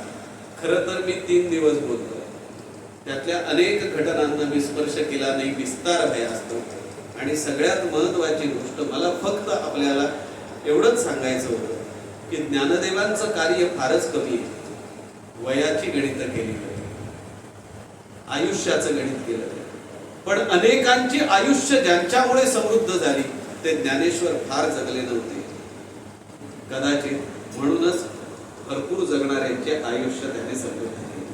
खरं तर मी 3 दिवस बोलतो. त्यातल्या अनेक घटनांना मी स्पर्श केला नाही, विस्तार भय असतो. आणि सगळ्यात महत्वाची गोष्ट मला फक्त आपल्याला एवढंच सांगायचं होतं की ज्ञानदेवांचं कार्य फारच कमी आहे. वयाची गणित केली, आयुष्याचं गणित केलं, पण अनेकांची आयुष्य ज्यांच्यामुळे समृद्ध झाली ते ज्ञानेश्वर फार जगले नव्हते. कदाचित म्हणूनच भरपूर जगणाऱ्यांचे आयुष्य त्याने समृद्ध केले,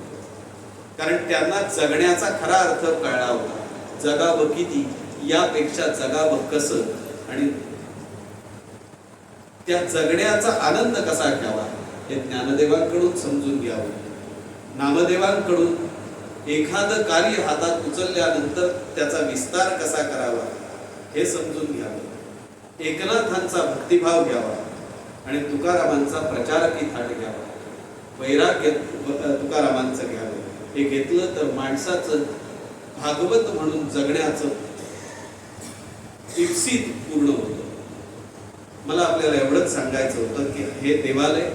कारण त्यांना जगण्याचा खरा अर्थ कळला होता. जगावं किती यापेक्षा जगावं कसं, आणि त्या जगण्याचा आनंद कसा घ्यावा हे ज्ञानदेवांकडून समजून घ्यावं. नामदेवांकडून एखादं कार्य हातात उचलल्यानंतर त्याचा विस्तार कसा करावा हे समजून घ्यावं. एकनाथांचा भक्तिभाव घ्यावा आणि तुकारामांचा प्रचारकी थाट घ्यावा. वैराग्य तुकारामांचं घ्यावं. हे घेतलं तर माणसाचं भागवत म्हणून जगण्याचं इप्सित पूर्ण होतं. मला आपल्याला एवढंच सांगायचं होतं की हे देवालय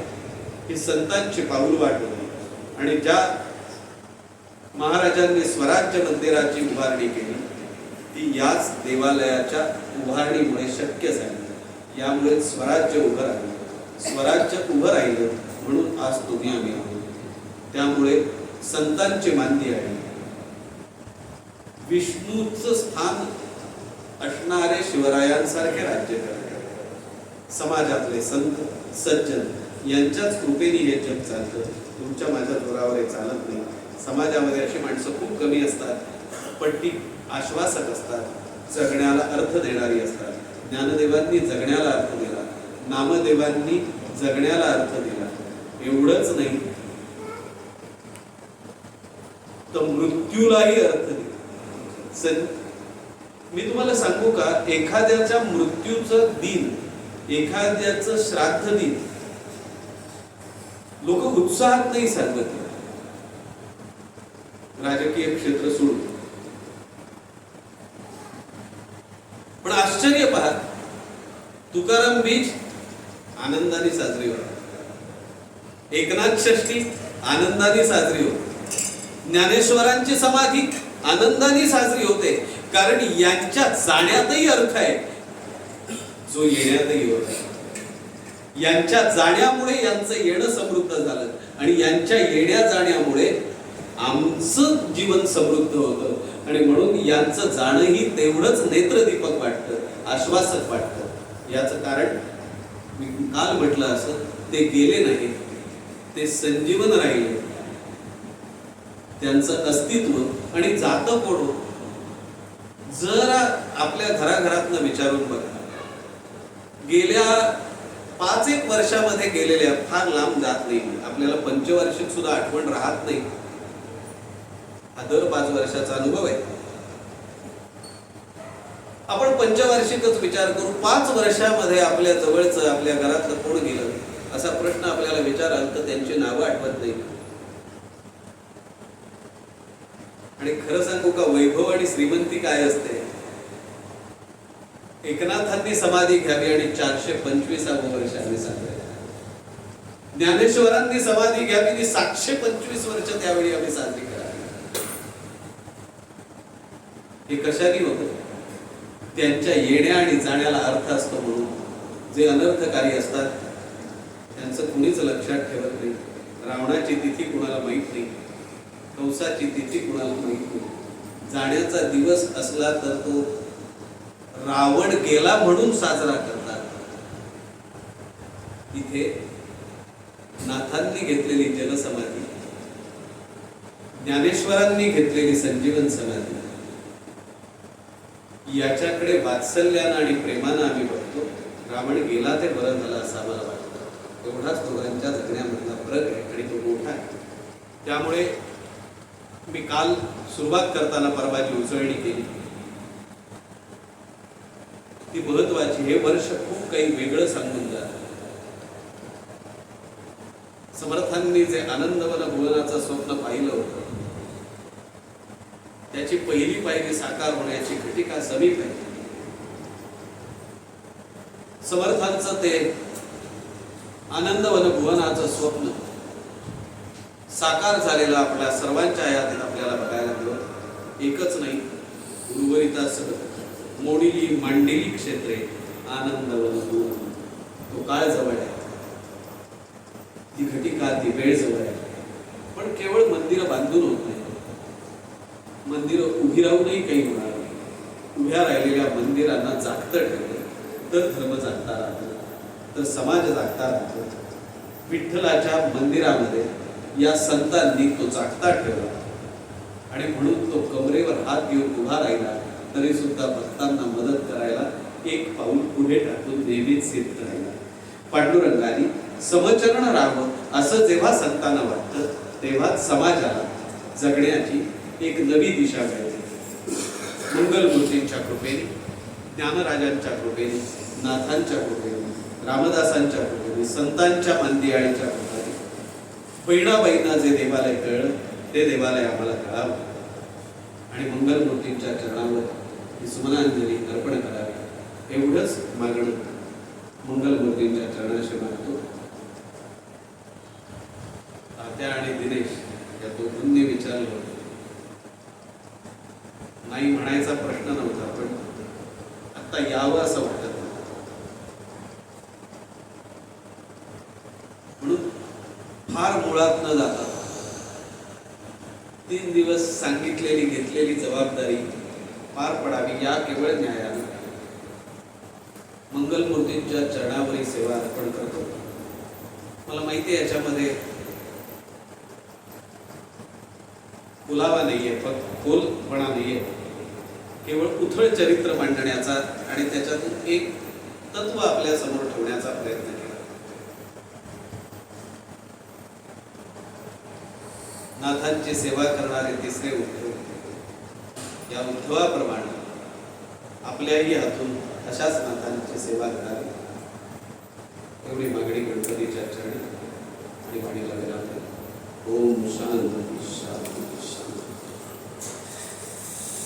ही संतांची पाऊल वाट होती, आणि ज्या महाराजांनी स्वराज्य मंदिराची उभारणी केली ती याच देवालयाच्या उभारणीमुळे शक्य झाली. यामुळे स्वराज्य उभं राहिलं. स्वराज्य उभं राहिलं म्हणून आज तुम्ही आम्ही आहोत. त्यामुळे संतांची मांदी आहे. विष्णूचं स्थान असणारे शिवरायांसारखे राज्य करतात. समाजातले संत सज्जन यांच्याच कृपेने हे जग चालतं. तुमच्या माझ्या जोरावर हे चालत नाही. समाजामध्ये अशी माणसं खूप कमी असतात, पण ती आश्वासक असतात, जगण्याला अर्थ देणारी असतात. ज्ञानदेवांनी जगण्याला अर्थ दिला, नामदेवांनी जगण्याला अर्थ दिला. एवढंच नाही तर मृत्यूलाही अर्थ दिला. मी तुम्हाला सांगू का, एखाद्याच्या मृत्यूचं दिन, एखाद्याचं श्राद्ध दिन लोक उत्साहात नाही सांगत, राजकीय क्षेत्र सोडून. पण आश्चर्य पहा, तुकाराम बीज आनंदाने साजरी होते, एकनाथ षष्ठी आनंदाने साजरी होते, ज्ञानेश्वरांची समाधी आनंदाने साजरी होते. कारण यांच्या जाण्यातही अर्थ आहे जो येण्यातही होता. यांच्या जाण्यामुळे यांचं येणं समृद्ध झालं, आणि यांच्या येण्या जाण्यामुळे आमचं जीवन समृद्ध होतं. आणि म्हणून यांचं जाणंही तेवढंच नेत्रदीपक वाटतं, आश्वासक वाटतं. याचं कारण मी काल म्हटलं असं, ते गेले नाही, ते संजीवन राहिले. त्यांचं अस्तित्व आणि जातं कोण, जरा आपल्या घराघरातनं विचारून बघा. गेल्या 5-1 वर्षामध्ये गेलेल्या, फार लांब जात नाही, आपल्याला पंचवार्षिक सुद्धा आठवण राहत नाही. हा दर 5 वर्षाचा अनुभव आहे. आपण पंचवार्षिकच विचार करू. 5 वर्षामध्ये आपल्या जवळचं, आपल्या घरातलं कोण गेलं असा प्रश्न आपल्याला विचाराल तर त्यांची नावं आठवत नाही. आणि खरं सांगू का, वैभव आणि श्रीमंती काय असते. एकनाथांनी समाधी घ्यावी आणि 425व्या वर्षांनी साजरी. ज्ञानेश्वरांनी समाधी घ्यावी ती 725 वर्ष त्यावेळी आम्ही साजरी करावी. हे कशाने होतं, त्यांच्या येण्या आणि जाण्याला अर्थ असतो म्हणून. जे अनर्थकारी असतात त्यांचं कुणीच लक्षात ठेवत नाही. रावणाची तिथी कुणाला माहित नाही, कंसाची तिथी कुणाला माहित नाही. जाण्याचा दिवस असला तर तो रावण गेला म्हणून साजरा करतात. इथे नाथांनी घेतलेली जलसमाधी, ज्ञानेश्वरांनी घेतलेली संजीवन समाधी, याच्याकडे वात्सल्यानं आणि प्रेमानं आम्ही बघतो. रावण गेला ते बरं झालं असं आम्हाला वाटतं. एवढाच दोघांच्या जगण्यामधला फरक आहे आणि तो मोठा आहे. त्यामुळे मी काल सुरुवात करताना परवाची उजळणी केली, ती महत्वाची. हे वर्ष खूप काही वेगळं सांगून जात. समर्थांनी जे आनंदवन भुवनाचं स्वप्न पाहिलं होतं त्याची पहिली पायरी साकार होण्याची घटिका समीप आहे. समर्थांचं ते आनंदवन भुवनाचं स्वप्न साकार झालेलं आपल्या सर्वांच्या यादीत आपल्याला बघायला मिळतं. एकच नाही, उर्वरितासह मोडिली मांडिली क्षेत्रे आनंदवन भुवन. तो काळ जवळ आहे, ती घटिका, ती वेळ जवळ आहे. पण केवळ मंदिरं बांधून होत नाही. मंदिर उभी राहूनही काही होणार नाही. उभ्या राहिलेल्या मंदिरांना जागतं ठेवलं तर धर्म जागता राहतो, तर समाज जागता राहतो. विठ्ठलाच्या मंदिरामध्ये या संतांनी तो जागता ठेवला आणि म्हणून तो कमरेवर हात घेऊन उभा राहिला तरी सुद्धा भक्तांना मदत करायला एक पाऊल पुढे टाकून नेहमीच सिद्ध राहिला. पांडुरंगाने समचरण राहावं असं जेव्हा संतांना वाटतं तेव्हा समाजाला जगण्याची एक नवी दिशा मिळते. मंगलमूर्तींच्या कृपेने, ज्ञानराजांच्या कृपेने, नाथांच्या कृपेने, रामदासांच्या कृपेने, संतांच्या मांदियाळीच्या कृपेने बहिणाबाईंना जे देवालय कळलं ते देवालय आम्हाला कळावं आणि मंगलमूर्तींच्या चरणावर सुमनांजली अर्पण करावी एवढंच मागणं मंगलमूर्तींच्या चरणाशी मागतो. तात्या आणि दिनेश या दोघांनी विचारलं होतं, नाही म्हणायचा प्रश्न नव्हता, पण आता यावं असं वाटत नाही. म्हणून फार मुळात न जाता 3 दिवस सांगितलेली घेतलेली जबाबदारी पार पडावी या केवळ न्यायानं मंगलमूर्तींच्या चरणावरील सेवा अर्पण करतो. मला माहिती आहे याच्यामध्ये खुलावा नाहीये, फक्त खोलपणा नाहीये, केवळ उथळ चरित्र मांडण्याचा आणि त्याच्यातून एक तत्व आपल्या समोर ठेवण्याचा प्रयत्न केला. नाथांची सेवा करणारे तिसरे उद्धव, या उद्धवाप्रमाणे आपल्याही हातून अशाच नाथांची सेवा करावी एवढी मागणी गणपतीच्या चरणी आणि वाणीला विनंती. ओम शांती शांती.